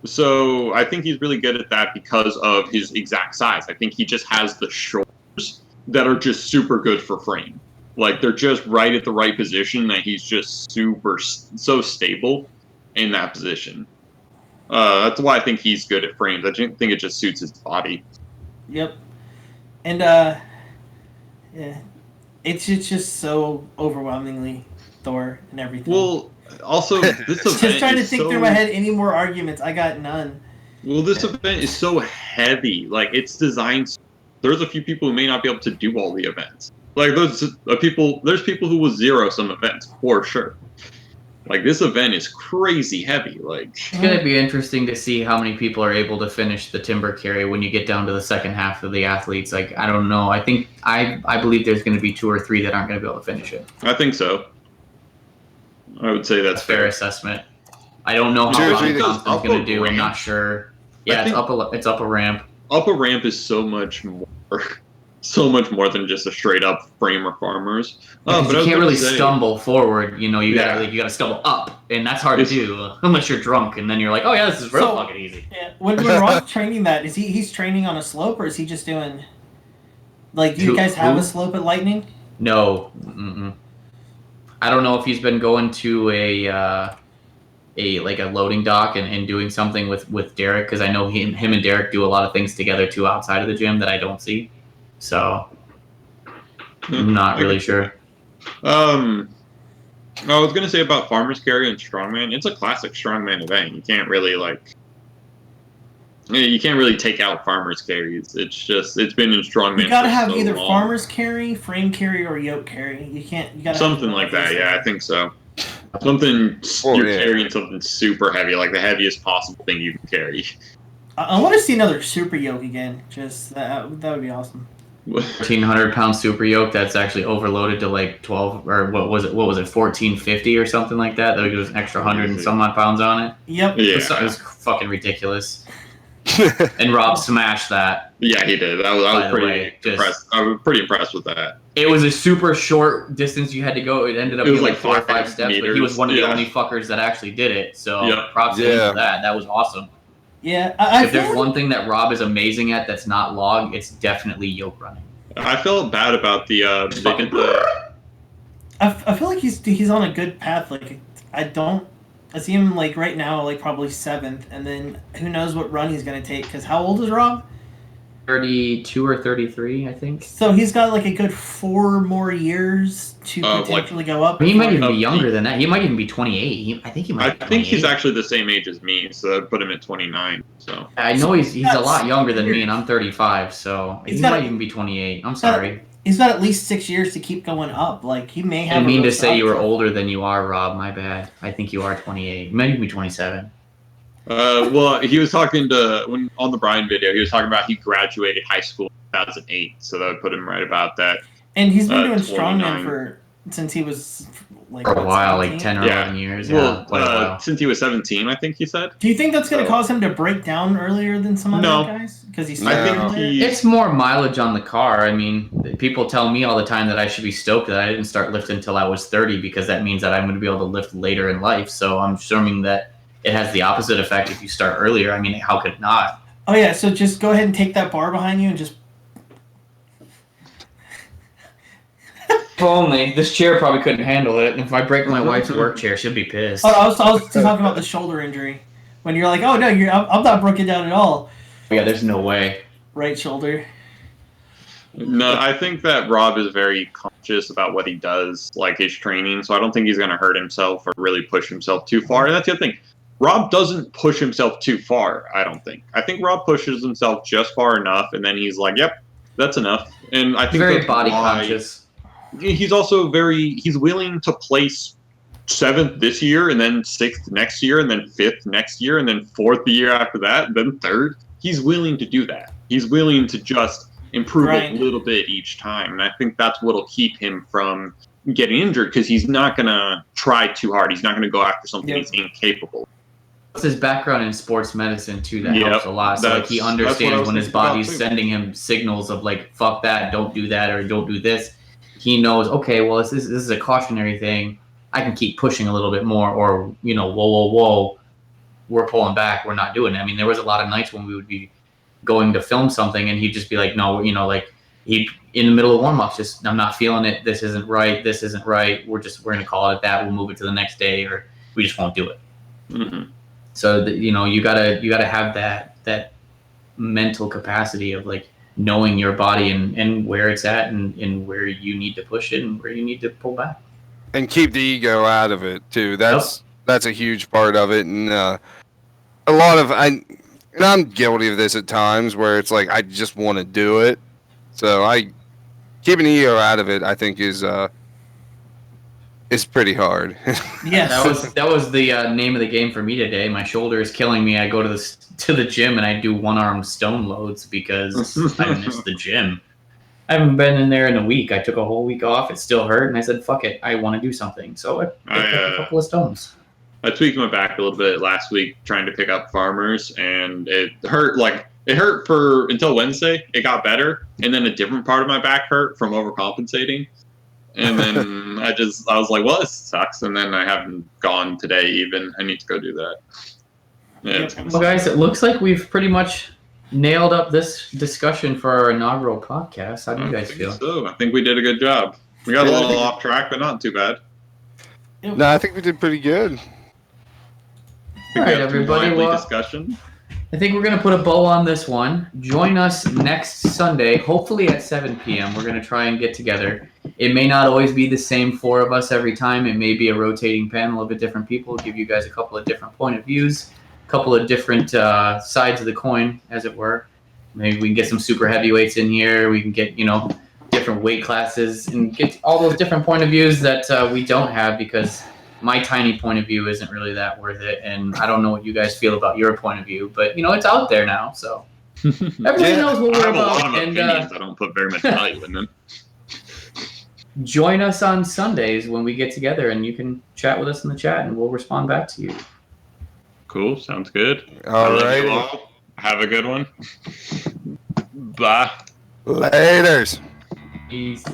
So I think he's really good at that because of his exact size. I think he just has the shoulders that are just super good for frame. Like they're just right at the right position that he's just so stable in that position. That's why I think he's good at frames. I think it just suits his body. Yep. And it's just so overwhelmingly Thor and everything. Well, also this event just trying to think through my head any more arguments. I got none. Well, this event is so heavy. Like it's designed. There's a few people who may not be able to do all the events. Like there's people who will zero some events for sure. Like this event is crazy heavy. Like it's gonna be interesting to see how many people are able to finish the timber carry when you get down to the second half of the athletes. Like I don't know. I think I believe there's gonna be 2 or 3 that aren't gonna be able to finish it. I think so. I would say that's fair assessment. I don't know how long Thompson's gonna do. I'm not sure. Yeah, it's up a ramp. Up a ramp is so much more than just a straight up framer farmers. But you can't really stumble forward. You know, you gotta stumble up, and that's hard to do unless you're drunk, and then you're like, oh yeah, this is real fucking easy. Yeah. When Rob's training that, is he's training on a slope, or is he just doing like? Do you guys have a slope at Lightning? No. Mm-mm. I don't know if he's been going to a loading dock and doing something with Derek, because I know him and Derek do a lot of things together too outside of the gym that I don't see. So I'm not really sure. I was gonna say about Farmer's Carry and Strongman. It's a classic Strongman event. You can't really take out Farmer's Carries. It's been in Strongman. You gotta have so either long. Farmer's Carry, Frame Carry, or Yoke Carry. You gotta something like that. Yeah, I think so. You're carrying something super heavy, like the heaviest possible thing you can carry. I want to see another Super Yoke again. Just that would be awesome. 1,400-pound super yoke that's actually overloaded to like 12 or what was it 1,450 or something like that. There was an extra 100 and some odd pounds on it. Yep. It was fucking ridiculous. And Rob smashed that. Yeah, he did. I was pretty impressed. I was pretty impressed with that. It was a super short distance you had to go. It ended up being like 4 or 5 steps, meters. But he was one of the only fuckers that actually did it. So props to him for that. That was awesome. Yeah. If there's one thing that Rob is amazing at that's not log, it's definitely yoke running. I felt bad about the I feel like he's on a good path. Like I see him like right now, like probably 7th, and then who knows what run he's gonna take? Because how old is Rob? 32 or 33, I think. So he's got like a good 4 more years to potentially go up. He might even be younger than that. He might even be 28. I think he might. I think he's actually the same age as me, so I put him at 29. So I know he's a lot younger than me, and I'm 35. So he might even be 28. I'm sorry. He's got at least 6 years to keep going up. Like he may have. I didn't mean to say you were older than you are, Rob. My bad. I think you are 28. Maybe be 27. Well, he was talking on the Brian video. He was talking about he graduated high school in 2008, so that would put him right about that. And he's been doing strongman since he was like for a while, 17? Like 10 or 11 years. Well, since he was 17, I think he said. Do you think that's going to cause him to break down earlier than some other guys? Because it's more mileage on the car. I mean, people tell me all the time that I should be stoked that I didn't start lifting until I was 30 because that means that I'm going to be able to lift later in life. So I'm assuming that it has the opposite effect if you start earlier. I mean, how could it not? Oh, yeah. So just go ahead and take that bar behind you and just... If only. This chair probably couldn't handle it. If I break my wife's work chair, she'll be pissed. Oh, I was talking about the shoulder injury. When you're like, oh, no, I'm not broken down at all. Yeah, there's no way. Right shoulder. No, I think that Rob is very conscious about what he does, like his training, so I don't think he's going to hurt himself or really push himself too far. And that's the other thing. Rob doesn't push himself too far, I don't think. I think Rob pushes himself just far enough, and then he's like, yep, that's enough. And I think very body conscious. He's also he's willing to place 7th this year, and then 6th next year, and then 5th next year, and then 4th the year after that, and then 3rd. He's willing to do that. He's willing to just improve a little bit each time. And I think that's what'll keep him from getting injured, because he's not going to try too hard. He's not going to go after something he's incapable. It's his background in sports medicine, too, that helps a lot. So like he understands when his body's sending him signals of like, fuck that, don't do that, or don't do this. He knows, okay, well, this is a cautionary thing. I can keep pushing a little bit more, or, whoa, we're pulling back. We're not doing it. I mean, there was a lot of nights when we would be going to film something and he'd just be like, no, like he'd in the middle of warm-ups, I'm not feeling it. This isn't right. We're going to call it that. We'll move it to the next day, or we just won't do it. Mm-hmm. So, you gotta have that mental capacity of like knowing your body and where it's at and where you need to push it and where you need to pull back. And keep the ego out of it too. That's a huge part of it. And a lot of I'm guilty of this at times where it's like I just want to do it. So keeping the ego out of it, I think is pretty hard. Yes. That was the name of the game for me today. My shoulder is killing me. I go to the gym and I do one-arm stone loads because I miss the gym. I haven't been in there in a week. I took a whole week off. It still hurt, and I said, fuck it. I want to do something. So I picked up a couple of stones. I tweaked my back a little bit last week trying to pick up farmers, and it hurt. It hurt until Wednesday. It got better, and then a different part of my back hurt from overcompensating. And then I was like, well, this sucks. And then I haven't gone today even. I need to go do that. Yeah, well, guys, it looks like we've pretty much nailed up this discussion for our inaugural podcast. How do you guys feel? So I think we did a good job. We got a little off track, but not too bad. No, I think we did pretty good. All right, everybody. Discussion. I think we're going to put a bow on this one. Join us next Sunday, hopefully at 7 p.m. We're going to try and get together. It may not always be the same 4 of us every time. It may be a rotating panel of different people, give you guys a couple of different point of views, a couple of different sides of the coin, as it were. Maybe we can get some super heavyweights in here. We can get, different weight classes and get all those different point of views that we don't have, because my tiny point of view isn't really that worth it. And I don't know what you guys feel about your point of view, but, it's out there now. So Everybody knows what I we're have a about. lot of And opinions. I don't put very much value in them. join us on Sundays when we get together, and you can chat with us in the chat, and we'll respond back to you. Cool. Sounds good. All I love right. you all. Have a good one. Bye. Laters. Peace.